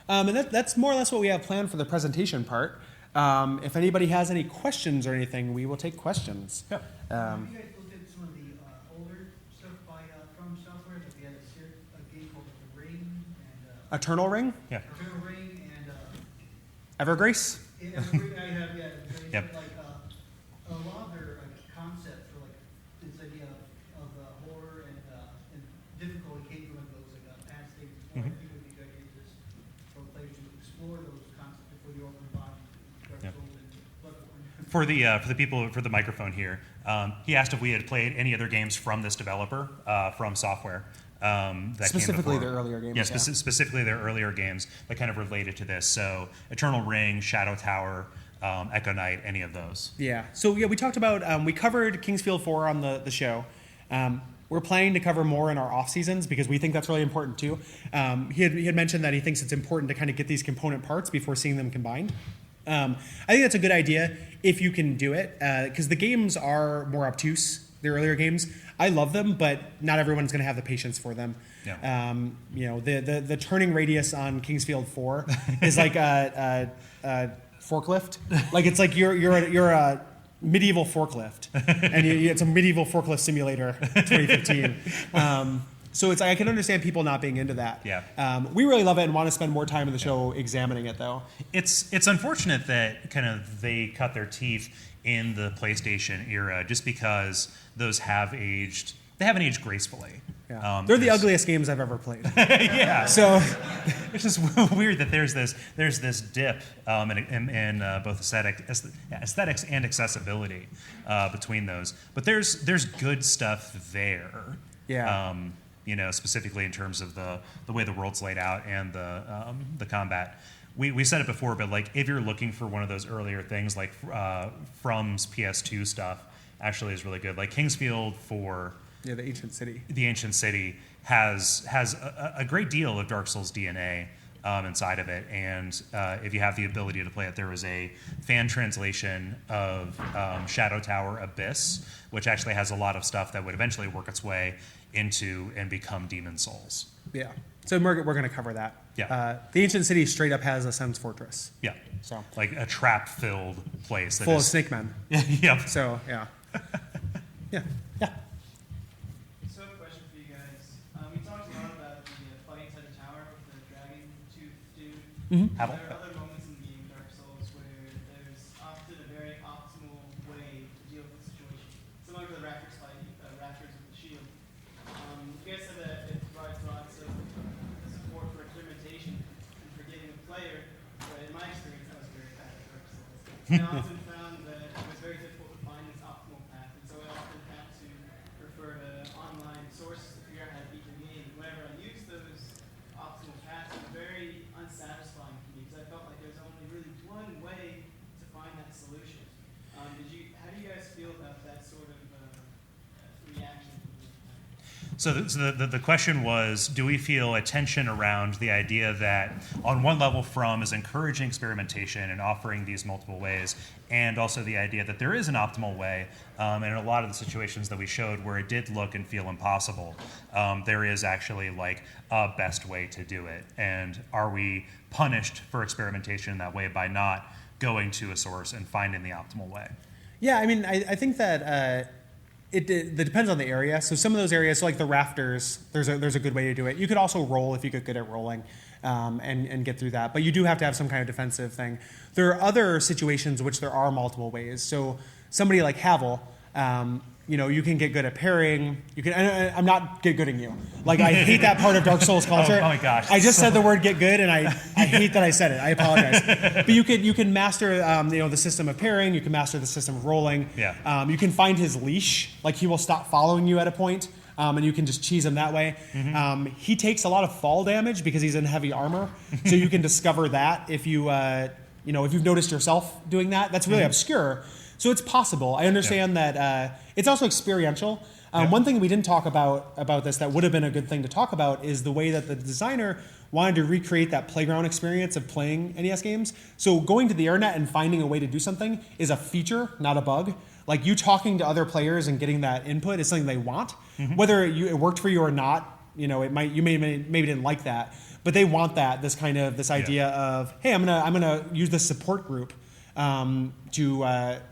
And that's more or less what we have planned for the presentation part. If anybody has any questions or anything, we will take questions. Yeah. Have you guys looked at some of the older stuff by From Software? That they had a game called The Ring and Eternal Ring? Yeah. Eternal Ring and Evergrace? I have Yep. like a lot of their concept for like this idea of horror and difficulty came from those past states. I think it would be good just for players to explore those concepts before you open body. For the microphone here, he asked if we had played any other games from this developer, From Software. That Specifically came before. their earlier games. Yeah, specifically their earlier games that kind of related to this. So Eternal Ring, Shadow Tower, Echo Knight, any of those. Yeah. So we talked about we covered Kingsfield 4 on the show. We're planning to cover more in our off seasons because we think that's really important too. He had mentioned that he thinks it's important to kind of get these component parts before seeing them combined. I think that's a good idea if you can do it because the games are more obtuse. The earlier games, I love them, but not everyone's going to have the patience for them. Yeah. The turning radius on Kingsfield 4 is like a forklift. Like it's like you're a medieval forklift, and it's a medieval forklift simulator 2015. So I can understand people not being into that. Yeah. We really love it and want to spend more time in the show examining it, though. It's unfortunate that kind of they cut their teeth in the PlayStation era just because those have aged. They haven't aged gracefully. Yeah. They're the ugliest games I've ever played. Yeah. So it's just weird that there's this dip in both aesthetics and accessibility between those. But there's good stuff there. Yeah. Specifically in terms of the way the world's laid out and the combat. We said it before, but like if you're looking for one of those earlier things, like From's PS2 stuff, actually is really good. Like Kingsfield 4. Yeah, the Ancient City. The Ancient City has a great deal of Dark Souls DNA inside of it, and if you have the ability to play it, there was a fan translation of Shadow Tower Abyss, which actually has a lot of stuff that would eventually work its way into and become Demon Souls. Yeah. So we're going to cover that. Yeah. The Ancient City straight up has a Sense Fortress. Yeah. So like a trap-filled place. Full of snake men. Yep. So, yeah. Yeah. So I have a question for you guys. We talked a lot about the fight inside the tower with the dragon tooth dude. Mm-hmm. There are other moments in the game Dark Souls where there's often a very optimal way to deal with the situation. Similar to the Raptors fight, Raptors with the shield. You guys said that it provides lots of support for experimentation and for getting a player, but in my experience, I was very bad at Dark Souls. And I often found that it was very difficult to find this optimal path, and so I often had to refer to online sources to figure out how to beat the game. Whenever I used those optimal paths, it was very unsatisfying for me because I felt like there's only really one way to find that solution. How do you guys feel about that sort of reaction? So the question was, do we feel a tension around the idea that on one level From is encouraging experimentation and offering these multiple ways, and also the idea that there is an optimal way, and in a lot of the situations that we showed where it did look and feel impossible, there is actually like a best way to do it. And are we punished for experimentation in that way by not going to a source and finding the optimal way? Yeah, I mean, I think that it depends on the area. So some of those areas, so like the rafters, there's a good way to do it. You could also roll if you get good at rolling and get through that. But you do have to have some kind of defensive thing. There are other situations which there are multiple ways. So somebody like Havel, you can get good at parrying. You can. I'm not get gooding you. Like I hate that part of Dark Souls culture. Oh my gosh! I just said the word get good, and I hate that I said it. I apologize. But you can master the system of parrying. You can master the system of rolling. Yeah. You can find his leash. Like he will stop following you at a point, and you can just cheese him that way. Mm-hmm. He takes a lot of fall damage because he's in heavy armor. So you can discover that if you if you've noticed yourself doing that. That's really obscure. So it's possible. I understand that it's also experiential. One thing we didn't talk about this that would have been a good thing to talk about is the way that the designer wanted to recreate that playground experience of playing NES games. So going to the internet and finding a way to do something is a feature, not a bug. Like you talking to other players and getting that input is something they want. Whether it worked for you or not, you maybe didn't like that, but they want this idea of, hey, I'm gonna use this support group to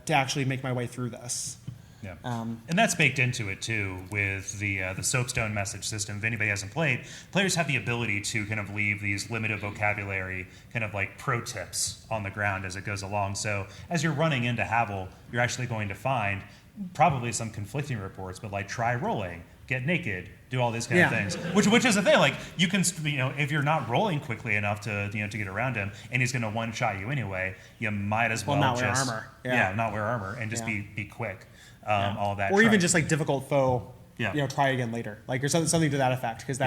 actually make my way through this. Yeah, and that's baked into it too with the soapstone message system. If anybody hasn't played, players have the ability to kind of leave these limited vocabulary kind of like pro tips on the ground as it goes along. So as you're running into Havel, you're actually going to find probably some conflicting reports, but like try rolling, get naked, do all these kind of things. Which is the thing. Like you can, if you're not rolling quickly enough to to get around him, and he's going to one shot you anyway, you might as well not just wear armor. not wear armor and just be quick. All that, or even just like difficult foe. Yeah. Try again later, like or something to that effect, because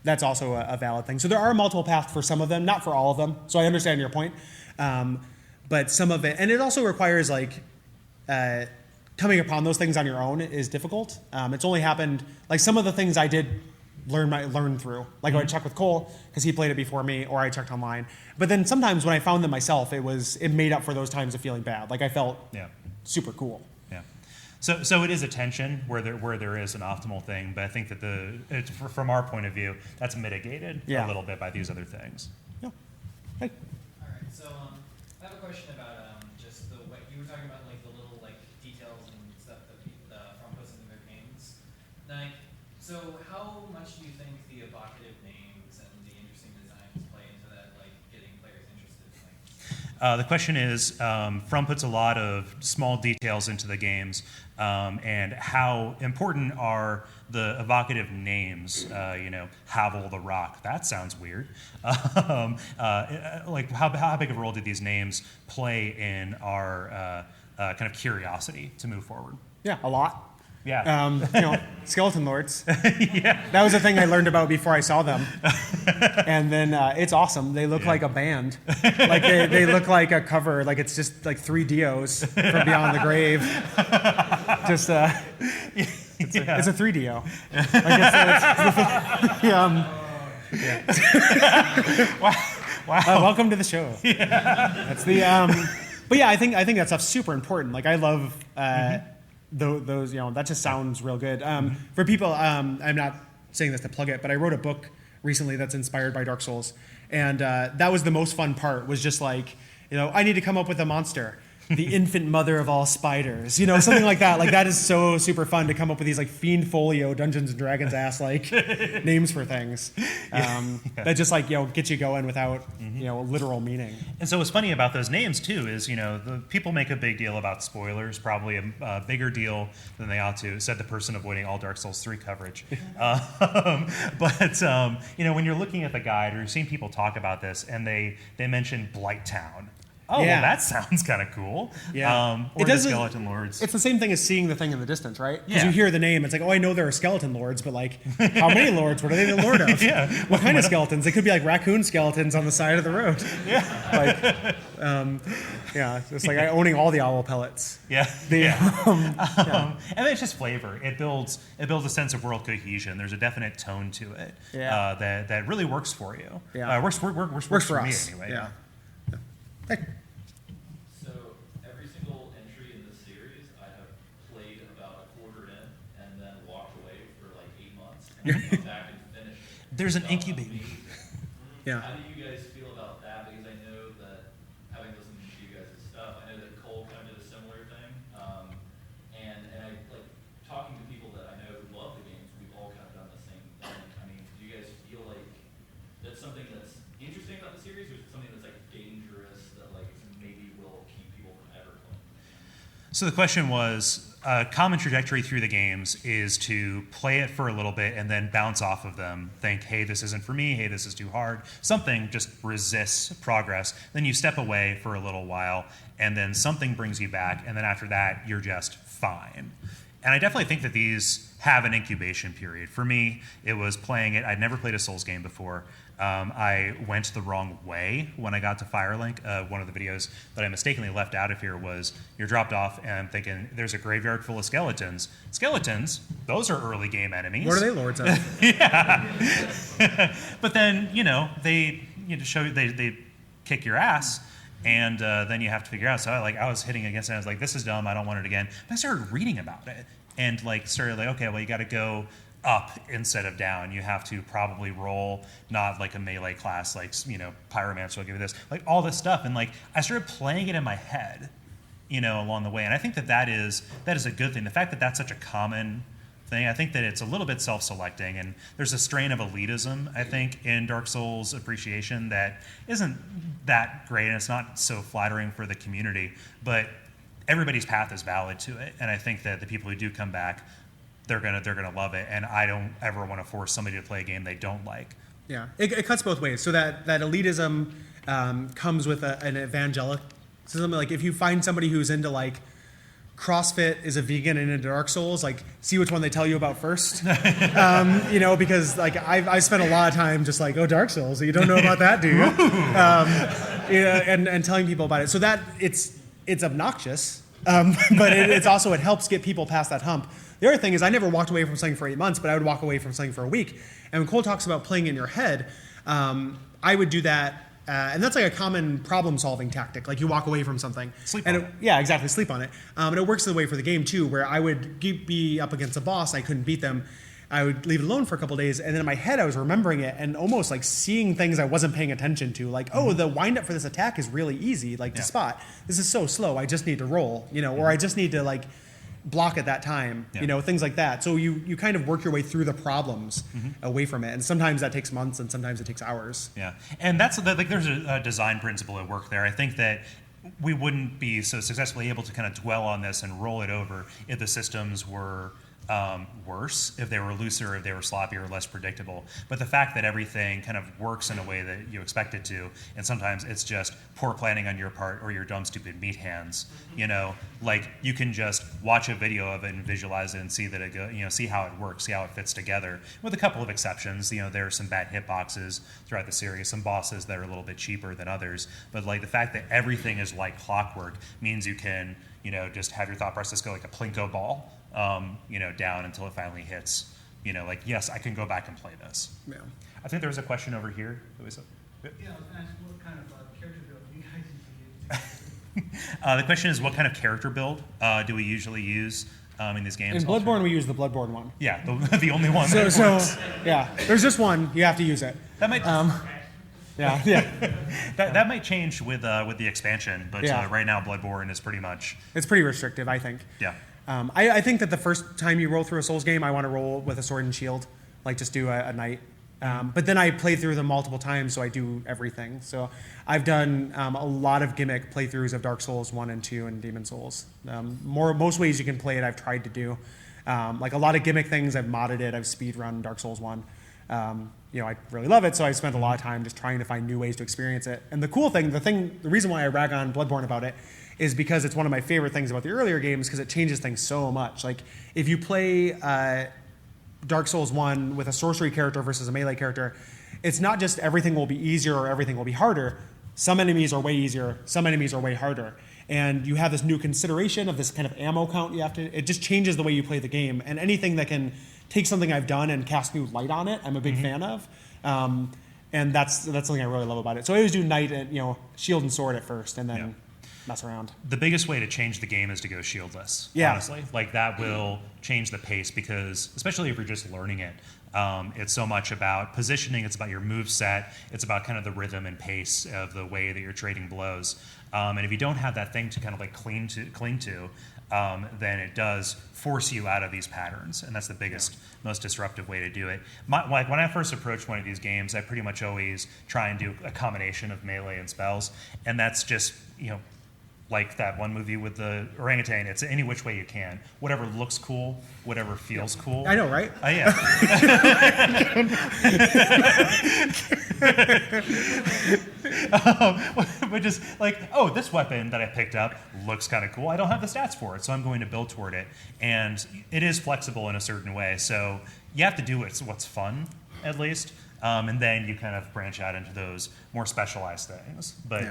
that's also a valid thing. So there are multiple paths for some of them, not for all of them. So I understand your point, but some of it, and it also requires like coming upon those things on your own is difficult. It's only happened like some of the things I did learn through, like I checked with Kole because he played it before me, or I checked online. But then sometimes when I found them myself, it made up for those times of feeling bad. Like I felt super cool. So it is a tension where there is an optimal thing, but I think that from our point of view, that's mitigated a little bit by these other things. Yeah. Hey. All right. So I have a question about just the way you were talking about, like the little like details and stuff that from puts into their games. Like, so how much do you think the evocative names and the interesting designs play into that, like getting players interested in things? The question is, From puts a lot of small details into the games, and how important are the evocative names? Havel the Rock. That sounds weird. Like how big of a role did these names play in our kind of curiosity to move forward? Yeah, a lot. Yeah. Skeleton Lords. That was a thing I learned about before I saw them. And then it's awesome. They look like a band. Like they look like a cover. Like it's just like 3 Dios from Beyond the Grave. Just it's a 3 Dio. Wow. Welcome to the show. That's the. But yeah, I think that stuff's super important. Like I love. Those that just sounds real good. For people, I'm not saying this to plug it, but I wrote a book recently that's inspired by Dark Souls, and that was the most fun part. Was just like, I need to come up with a monster, the infant mother of all spiders, something like that. Like that is so super fun to come up with these like Fiend Folio Dungeons and Dragons ass like names for things that just like get you going without literal meaning. And so what's funny about those names too is the people make a big deal about spoilers, probably a bigger deal than they ought to. Said the person avoiding all Dark Souls 3 coverage. But when you're looking at the guide or you're seeing people talk about this and they mention Blighttown. Oh, well, that sounds kind of cool. Yeah. Or the Skeleton Lords. It's the same thing as seeing the thing in the distance, right? Because Yeah. you hear the name, it's like, oh, I know there are skeleton lords, but like, how many lords? What are they the lord of? What kind of skeletons? They could be like raccoon skeletons on the side of the road. It's like owning all the owl pellets. And it's just flavor. It builds a sense of world cohesion. There's a definite tone to it that really works for you. Works for me us anyway. Yeah. Hey. So every single entry in this series, I have played about a quarter in and then walked away for like 8 months and then come back and finish it. There's an incubator. Yeah. How do you guys feel about that? Because I know that having listened to you guys' stuff, I know that Kole kind of did a similar thing. And I like talking to people that I know who love the games, we've all kind of done the same thing. I mean, do you guys feel like that's something that's interesting about the series, or is it something that's like dangerous that like maybe will keep people from ever playing? So the question was, a common trajectory through the games is to play it for a little bit and then bounce off of them. Think, hey, this isn't for me. Hey, this is too hard. Something just resists progress. Then you step away for a little while, and then something brings you back, and then after that, you're just fine. And I definitely think that these have an incubation period. For me, it was playing it. I'd never played a Souls game before. I went the wrong way when I got to Firelink. One of the videos that I mistakenly left out of here was you're dropped off and I'm thinking there's a graveyard full of skeletons. Skeletons, those are early game enemies. What are they, lords of? Yeah. But then, they they kick your ass. And then you have to figure out. So I was hitting against it. I was like, this is dumb. I don't want it again. But I started reading about it and started okay, well, you got to go up instead of down. You have to probably roll not like a melee class, Pyromancer will give you this, all this stuff. And I started playing it in my head, along the way. And I think that is a good thing. The fact that that's such a common thing, I think that it's a little bit self-selecting, and there's a strain of elitism, I think, in Dark Souls appreciation that isn't that great, and it's not so flattering for the community, but everybody's path is valid to it, and I think that the people who do come back, they're gonna love it, and I don't ever want to force somebody to play a game they don't like. Yeah, it cuts both ways. So that elitism comes with an evangelicism. If you find somebody who's into CrossFit is a vegan and into Dark Souls, see which one they tell you about first. Because I've spent a lot of time just Dark Souls, you don't know about that, do you? And telling people about it. So that it's obnoxious, but it's also, it helps get people past that hump. The other thing is I never walked away from something for 8 months, but I would walk away from something for a week. And when Kole talks about playing in your head, I would do that. And that's a common problem-solving tactic. You walk away from something. Sleep on it. Yeah, exactly. Sleep on it. And it works the way for the game, too, where I would be up against a boss. I couldn't beat them. I would leave it alone for a couple of days. And then in my head, I was remembering it and almost seeing things I wasn't paying attention to. Oh, the wind-up for this attack is really easy, to spot. This is so slow. I just need to roll, or I just need to, block at that time, things like that. So you kind of work your way through the problems away from it, and sometimes that takes months, and sometimes it takes hours. Yeah, and that's there's a design principle at work there. I think that we wouldn't be so successfully able to kind of dwell on this and roll it over if the systems were worse, if they were looser, if they were sloppier or less predictable. But the fact that everything kind of works in a way that you expect it to, and sometimes it's just poor planning on your part or your dumb, stupid meat hands, you can just watch a video of it and visualize it and see that it see how it works, see how it fits together, with a couple of exceptions. There are some bad hitboxes throughout the series, some bosses that are a little bit cheaper than others, but the fact that everything is like clockwork means you can, just have your thought process go like a plinko ball, down until it finally hits, yes, I can go back and play this. Yeah. I think there was a question over here. Yeah, I was going to ask what kind of character build you guys use. The question is, what kind of character build do we usually use in these games? In Bloodborne, we use the Bloodborne one. Yeah, the only one. So yeah, there's just one. You have to use it. That might. Yeah. that might change with the expansion, but right now Bloodborne is pretty much. It's pretty restrictive, I think. Yeah. I think that the first time you roll through a Souls game, I want to roll with a sword and shield, just do a knight. But then I play through them multiple times, so I do everything. So I've done a lot of gimmick playthroughs of Dark Souls 1 and 2 and Demon Souls. Most ways you can play it, I've tried to do. A lot of gimmick things, I've modded it, I've speedrun Dark Souls 1. I really love it, so I spent a lot of time just trying to find new ways to experience it. And the cool thing, the reason why I rag on Bloodborne about it is because it's one of my favorite things about the earlier games, because it changes things so much. If you play Dark Souls 1 with a sorcery character versus a melee character, it's not just everything will be easier or everything will be harder. Some enemies are way easier, some enemies are way harder. And you have this new consideration of this kind of ammo count it just changes the way you play the game. And anything that can take something I've done and cast new light on it, I'm a big fan of. And that's something I really love about it. So I always do knight and shield and sword at first, and then mess around. The biggest way to change the game is to go shieldless. Yeah. Honestly, that will change the pace, because especially if you're just learning it, it's so much about positioning. It's about your move set. It's about kind of the rhythm and pace of the way that you're trading blows. And if you don't have that thing to kind of cling to, then it does force you out of these patterns, and that's the biggest, most disruptive way to do it. When I first approach one of these games, I pretty much always try and do a combination of melee and spells, and that's just like that one movie with the orangutan. It's any which way you can. Whatever looks cool, whatever feels cool. I know, right? Yeah. but just like, oh, this weapon that I picked up looks kind of cool. I don't have the stats for it, so I'm going to build toward it. And it is flexible in a certain way, so you have to do what's fun, at least. And then you kind of branch out into those more specialized things. But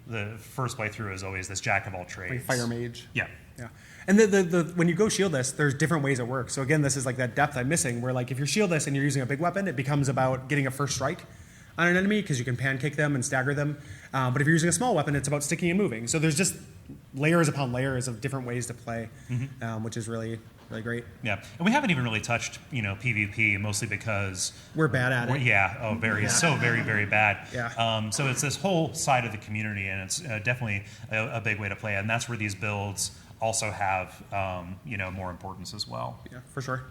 the first playthrough is always this jack of all trades. Like fire mage. Yeah. Yeah. And the when you go shieldless, there's different ways it works. So again, this is like that depth I'm missing, where like if you're shieldless and you're using a big weapon, it becomes about getting a first strike on an enemy because you can pancake them and stagger them. But if you're using a small weapon, it's about sticking and moving. So there's just layers upon layers of different ways to play, which is really great. Yeah, and we haven't even really touched PvP, mostly because we're bad at it. Yeah, very very bad. Yeah. So it's this whole side of the community, and it's definitely a big way to play it, and that's where these builds also have more importance as well. Yeah, for sure.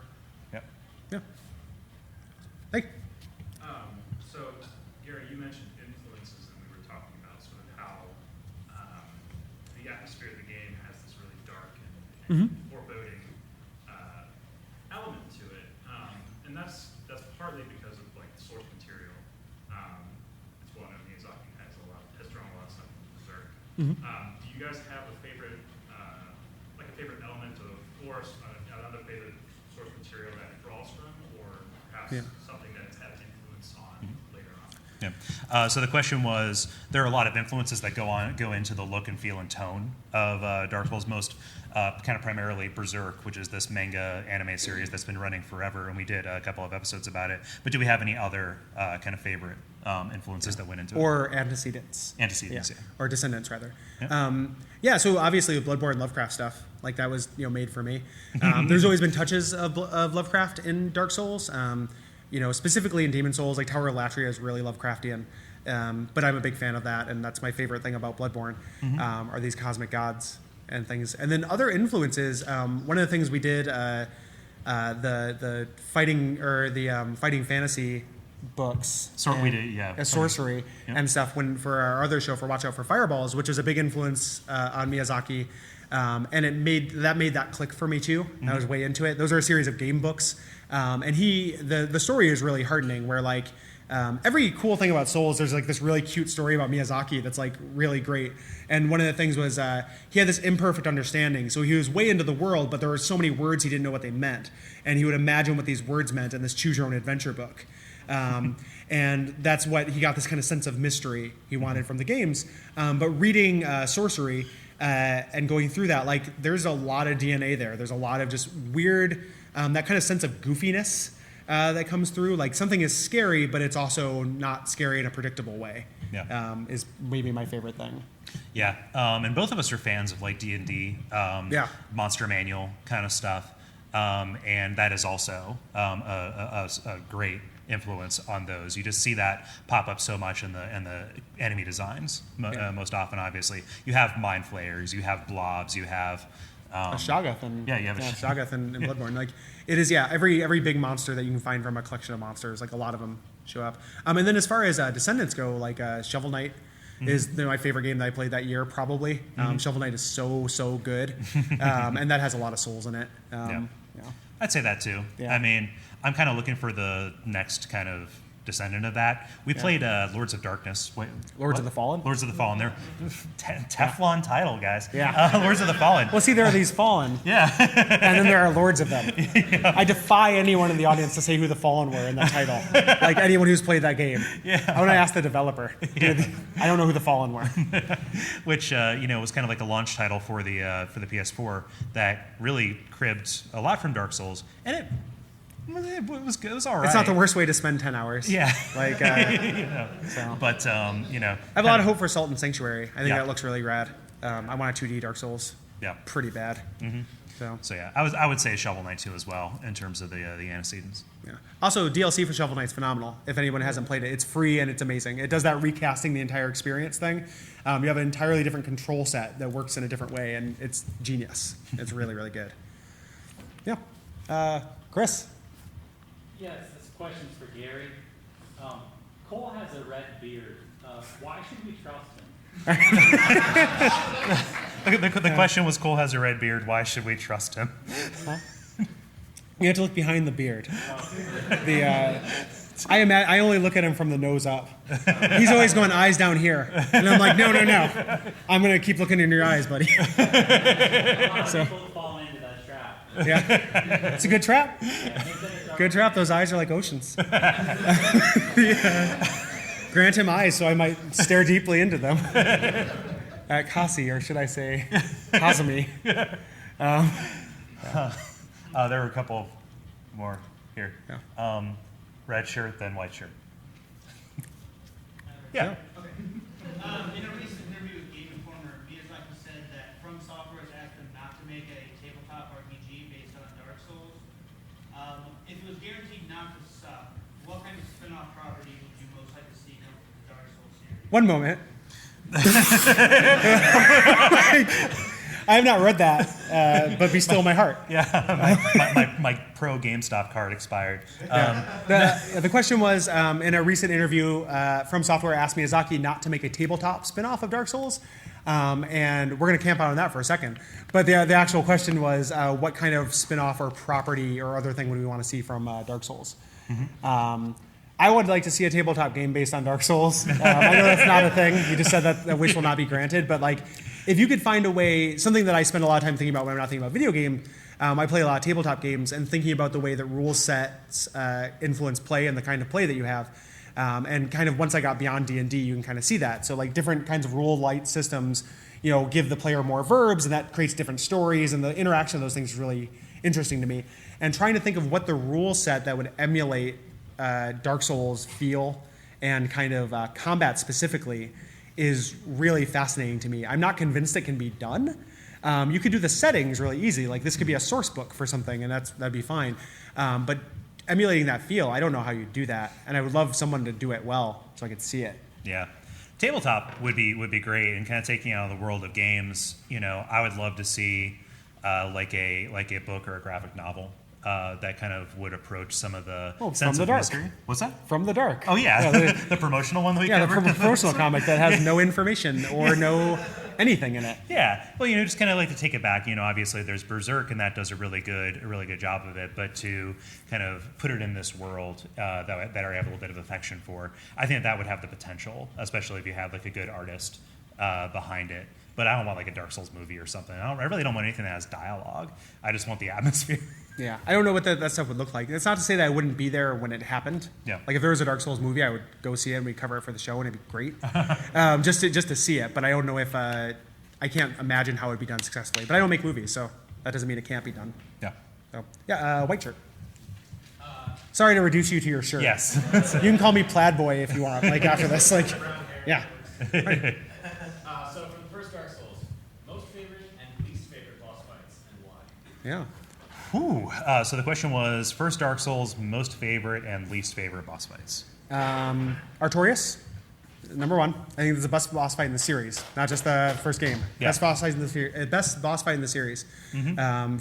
Yep. Yeah. Hey. So, Gary, you mentioned influences, and we were talking about sort of how the atmosphere of the game has this really dark and foreboding element to it, and that's partly because of like the source material. It's well known Miyazaki has drawn a lot of stuff from Berserk. Do you guys have a favorite element of force, another favorite source material that it draws from, or perhaps something that it's had an influence on later on? Yeah. So the question was, there are a lot of influences that go into the look and feel and tone of Dark Souls. Most kind of primarily Berserk, which is this manga anime series that's been running forever, and we did a couple of episodes about it. But do we have any other kind of favorite influences that went into it? Or antecedents. Antecedents, yeah. Or descendants, rather. Yeah. So obviously with Bloodborne and Lovecraft stuff, like that was made for me. There's always been touches of Lovecraft in Dark Souls. Specifically in Demon Souls, like Tower of Latria is really Lovecraftian. But I'm a big fan of that, and that's my favorite thing about Bloodborne, are these cosmic gods and things. And then other influences, one of the things we did, the fighting or the fighting fantasy books, sorcery and stuff. When for our other show, for Watch Out for Fireballs, which was a big influence on Miyazaki, and it made that click for me too. I was way into it. Those are a series of game books, and the story is really heartening. Where like every cool thing about Souls, there's like this really cute story about Miyazaki that's like really great. And one of the things was he had this imperfect understanding. So he was way into the world, but there were so many words he didn't know what they meant, and he would imagine what these words meant in this Choose Your Own Adventure book. And that's what he got, this kind of sense of mystery he wanted from the games. But reading sorcery and going through that, like there's a lot of DNA there. There's a lot of just weird, that kind of sense of goofiness that comes through. Like something is scary, but it's also not scary in a predictable way. Is maybe my favorite thing. Yeah, and both of us are fans of like D&D, Monster Manual kind of stuff, and that is also a great influence on those. You just see that pop up so much in the enemy designs most often. Obviously, you have mind flayers, you have blobs, you have a Shoggoth, and you have a Shoggoth in Bloodborne. Like it is, every big monster that you can find from a collection of monsters, like a lot of them show up. And then as far as Descendants go, like Shovel Knight is my favorite game that I played that year, probably. Shovel Knight is so good, and that has a lot of souls in it. I'd say that too. I mean, I'm kind of looking for the next kind of descendant of that. We played Lords of Darkness. Lords of the Fallen? Lords of the Fallen. They're Teflon title, guys. Lords of the Fallen. Well, see, there are these Fallen. And then there are Lords of them. I defy anyone in the audience to say who the Fallen were in that title. Like anyone who's played that game. I want to ask the developer. I don't know who the Fallen were. Which, was kind of like a launch title for the PS4 that really cribbed a lot from Dark Souls. And it was good. It was all right. It's not the worst way to spend 10 hours. Like, so. But, I have a lot of hope for Salt and Sanctuary. I think that looks really rad. I want a 2D Dark Souls. Pretty bad. So yeah, I would say Shovel Knight 2 as well in terms of the antecedents. Also, DLC for Shovel Knight's phenomenal. If anyone hasn't played it, it's free and it's amazing. It does that recasting the entire experience thing. You have an entirely different control set that works in a different way, and it's genius. It's really, really good. Chris? Yes, this question's for Gary. Kole has a red beard. Why should we trust him? The question was, Kole has a red beard. Why should we trust him? You have to look behind the beard. I only look at him from the nose up. He's always going eyes down here, and I'm like, no. I'm gonna keep looking in your eyes, buddy. A lot of people fall into that trap. Yeah, it's a good trap. Good trap. Those eyes are like oceans. Yeah. Grant him eyes, so I might stare deeply into them. At Kasi, or should I say, Kazumi. There were a couple more here. Yeah. Red shirt, then white shirt. Yeah. Okay. In a recent interview with Game Informer, Miyazaki said that From Software has asked him not to make a tabletop RPG based on Dark Souls. If it was guaranteed not to suck, what kind of spin-off property would you most like to see come from the Dark Souls series? One moment. I have not read that, but be still my heart. Yeah, my pro GameStop card expired. The question was, in a recent interview, From Software asked Miyazaki not to make a tabletop spin-off of Dark Souls, and we're going to camp out on that for a second. But the actual question was, what kind of spin-off or property or other thing would we want to see from Dark Souls? Mm-hmm. I would like to see a tabletop game based on Dark Souls. I know that's not a thing. You just said that wish will not be granted, but like, if you could find a way, something that I spend a lot of time thinking about when I'm not thinking about video game, I play a lot of tabletop games, and thinking about the way that rule sets influence play and the kind of play that you have. And kind of once I got beyond D&D, you can kind of see that. So like different kinds of rule light systems, give the player more verbs, and that creates different stories, and the interaction of those things is really interesting to me. And trying to think of what the rule set that would emulate Dark Souls feel and kind of combat specifically is really fascinating to me. I'm not convinced it can be done. You could do the settings really easy. Like this could be a source book for something, and that'd be fine. But emulating that feel, I don't know how you do that. And I would love someone to do it well so I could see it. Yeah. Tabletop would be great, and kind of taking out of the world of games. I would love to see like a book or a graphic novel that kind of would approach some of the sense of mystery. What's that? From the Dark. Oh yeah, the promotional one that we covered. The promotional comic that has no information or no anything in it. Yeah, well, just kind of like to take it back. Obviously there's Berserk, and that does a really good job of it. But to kind of put it in this world that I have a little bit of affection for, I think that would have the potential, especially if you have like a good artist behind it. But I don't want like a Dark Souls movie or something. I really don't want anything that has dialogue. I just want the atmosphere. Yeah, I don't know what that stuff would look like. It's not to say that I wouldn't be there when it happened. Yeah. Like if there was a Dark Souls movie, I would go see it and we'd cover it for the show, and it'd be great. just to see it. But I don't know if I can't imagine how it would be done successfully. But I don't make movies, so that doesn't mean it can't be done. Yeah. So yeah, white shirt. Sorry to reduce you to your shirt. Yes. You can call me Plaid Boy if you want. Like after this, like, yeah. Right. So for the first Dark Souls, most favorite and least favorite boss fights, and why? Yeah. Ooh. So the question was first Dark Souls, most favorite and least favorite boss fights. Artorias, number one. I think it's the best boss fight in the series, not just the first game. Yeah. Best boss fight in the series,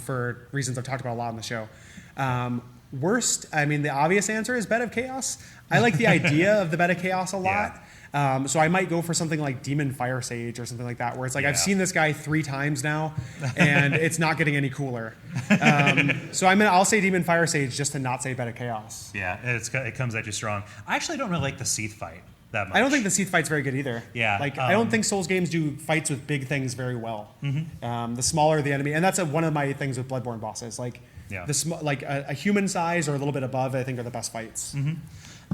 for reasons I've talked about a lot on the show. Worst, the obvious answer is Bed of Chaos. I like the idea of the Bed of Chaos a lot. So I might go for something like Demon Fire Sage or something like that, where it's like I've seen this guy 3 times now, and it's not getting any cooler. So I'll say Demon Fire Sage just to not say Bed of Chaos. Yeah, it comes at you strong. I actually don't really like the Seath fight that much. I don't think the Seath fight's very good either. Yeah, I don't think Souls games do fights with big things very well. The smaller the enemy, and that's one of my things with Bloodborne bosses. A human size or a little bit above, I think are the best fights.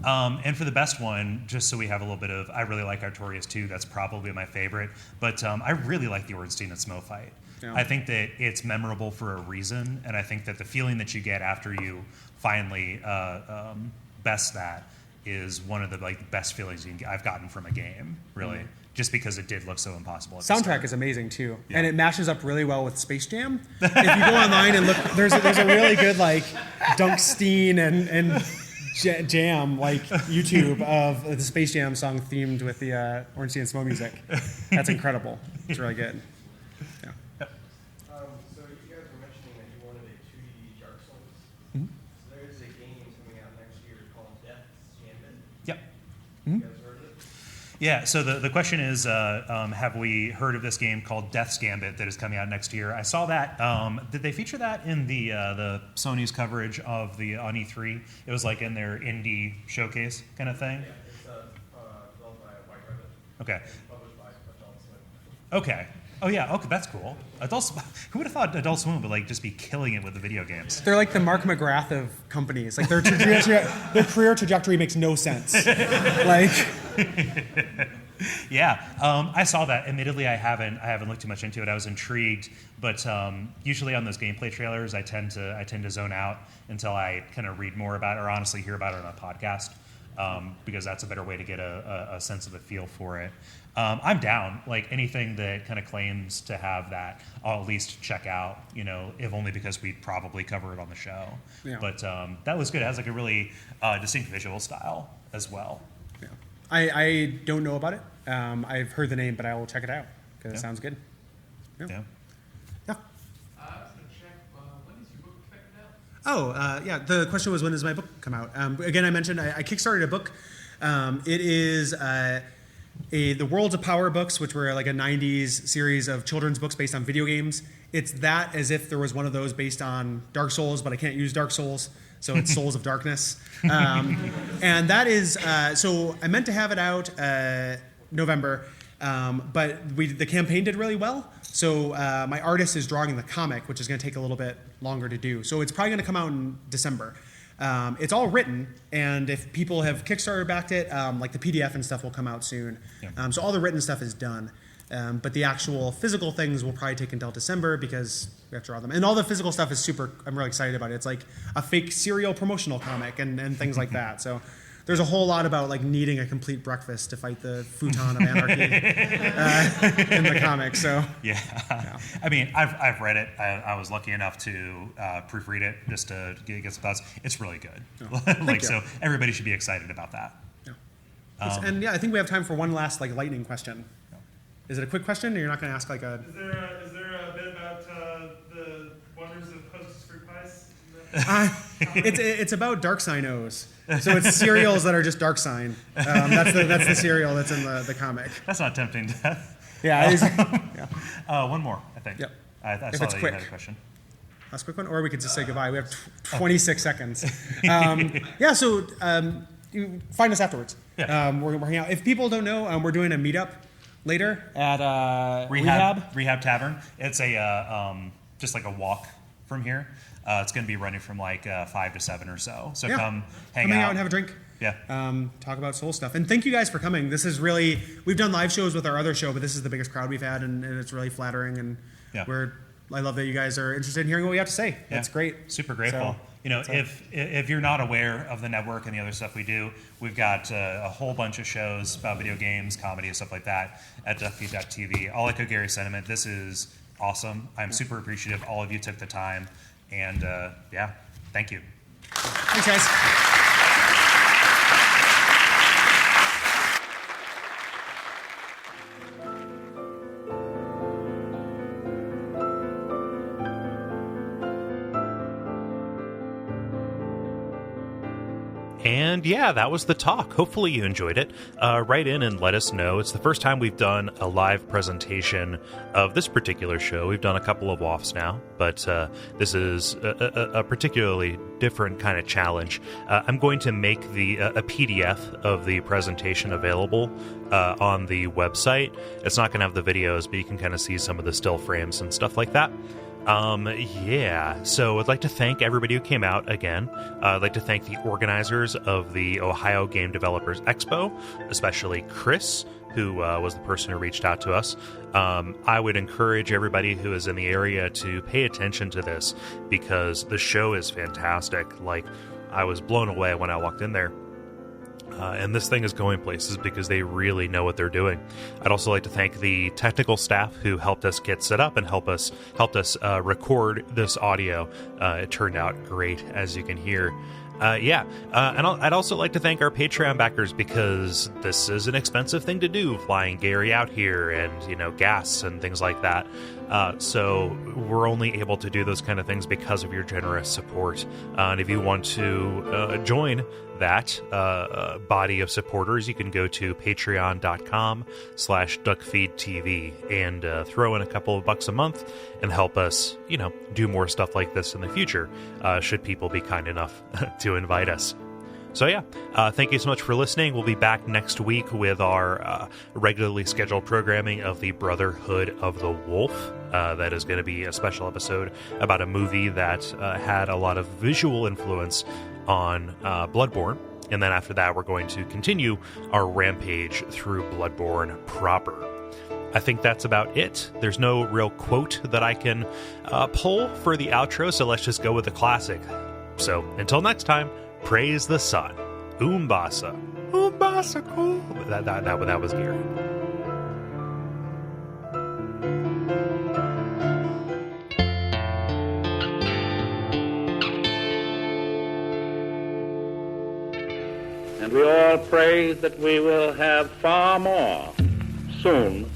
And for the best one, just so we have a little bit of, I really like Artorias too. That's probably my favorite. But I really like the Ornstein and Smo fight. Yeah. I think that it's memorable for a reason, and I think that the feeling that you get after you finally best that is one of the best feelings I've gotten from a game, really. Just because it did look so impossible. Soundtrack is amazing too, and it mashes up really well with Space Jam. If you go online and look, there's a really good Dunkstein and Jam YouTube of the Space Jam song themed with the Ornstein and Smo music. That's incredible. It's really good. Yeah. So you guys were mentioning that you wanted a 2D Dark Souls. So there is a game coming out next year called Death's Gambit. Yep. You guys heard of it? Yeah, so the question is, have we heard of this game called Death's Gambit that is coming out next year? I saw that. Did they feature that in the Sony's coverage of the on E3? It was like in their indie showcase kind of thing? Yeah, it's developed by White Rabbit. Okay. And published by Adult Swim. Okay. Oh yeah. Okay, that's cool. Who would have thought Adult Swim would like just be killing it with the video games? They're like the Mark McGrath of companies. Like their career trajectory makes no sense. Like, yeah, I saw that. Admittedly, I haven't looked too much into it. I was intrigued, but usually on those gameplay trailers, I tend to zone out until I kind of read more about it or honestly hear about it on a podcast, because that's a better way to get a sense of a feel for it. I'm down. Like anything that kind of claims to have that, I'll at least check out. If only because we'd probably cover it on the show. Yeah. But that was good. It has like a really distinct visual style as well. yeah. I don't know about it. I've heard the name, but I will check it out because it sounds good. Yeah. Yeah. I was going to check, when is your book expected out? Oh, yeah. The question was, when does my book come out? Again, I mentioned I kickstarted a book. It is the Worlds of Power books, which were like a 90s series of children's books based on video games. It's that as if there was one of those based on Dark Souls, but I can't use Dark Souls, so it's Souls of Darkness. And that is, so I meant to have it out November, but the campaign did really well. So my artist is drawing the comic, which is going to take a little bit longer to do. So it's probably going to come out in December. It's all written, and if people have Kickstarter backed it, like the PDF and stuff will come out soon. Yeah. So all the written stuff is done. But the actual physical things will probably take until December because we have to draw them. And all the physical stuff is I'm really excited about it. It's like a fake cereal promotional comic and things like that. So there's a whole lot about like needing a complete breakfast to fight the futon of anarchy in the comic. So yeah. I mean, I've read it. I was lucky enough to proofread it just to get some thoughts. It's really good. So everybody should be excited about that. Yeah. And yeah, I think we have time for one last like lightning question. Is it a quick question, or you're not going to ask like a? Is there a bit about the wonders of Hostess fruit pies? It's about Dark Signos. So it's cereals that are just Dark Sign. That's the cereal that's in the comic. That's not tempting, Death. Yeah. One more, I think. Yep. I If saw it's that quick. you had a question. Last quick one, or we could just say goodbye. We have 26 seconds. Yeah. So you find us afterwards. Yeah. We're hanging out. If people don't know, we're doing a meetup later at Rehab Tavern. It's a just like a walk from here. It's going to be running from like 5 to 7 or so. So come hang out and have a drink. Yeah. Talk about Soul stuff. And thank you guys for coming. This is really, we've done live shows with our other show, but this is the biggest crowd we've had, and it's really flattering. And I love that you guys are interested in hearing what we have to say. That's great. Super grateful. So, if you're not aware of the network and the other stuff we do, we've got a whole bunch of shows about video games, comedy, and stuff like that at Duckfeed.tv. I'll echo Gary's sentiment. This is awesome. I'm super appreciative all of you took the time. And thank you. Thanks, guys. And yeah, that was the talk. Hopefully you enjoyed it. Write in and let us know. It's the first time we've done a live presentation of this particular show. We've done a couple of WAFs now, but this is a particularly different kind of challenge. I'm going to make a PDF of the presentation available on the website. It's not going to have the videos, but you can kind of see some of the still frames and stuff like that. So I'd like to thank everybody who came out again. I'd like to thank the organizers of the Ohio Game Developers Expo, especially Chris, who was the person who reached out to us. I would encourage everybody who is in the area to pay attention to this because the show is fantastic. Like, I was blown away when I walked in there. And this thing is going places because they really know what they're doing. I'd also like to thank the technical staff who helped us get set up and helped us record this audio. It turned out great, as you can hear. And I'd also like to thank our Patreon backers because this is an expensive thing to do, flying Gary out here and, gas and things like that. So we're only able to do those kind of things because of your generous support. And if you want to join that body of supporters, you can go to patreon.com/DuckFeed.tv and throw in a couple of bucks a month and help us, do more stuff like this in the future, should people be kind enough to invite us. So yeah, thank you so much for listening. We'll be back next week with our regularly scheduled programming of the Brotherhood of the Wolf. That is going to be a special episode about a movie that had a lot of visual influence on Bloodborne. And then after that, we're going to continue our rampage through Bloodborne proper. I think that's about it. There's no real quote that I can pull for the outro, so let's just go with the classic. So until next time, praise the sun. Umbasa. Umbasa cool. That was Gary. And we all pray that we will have far more soon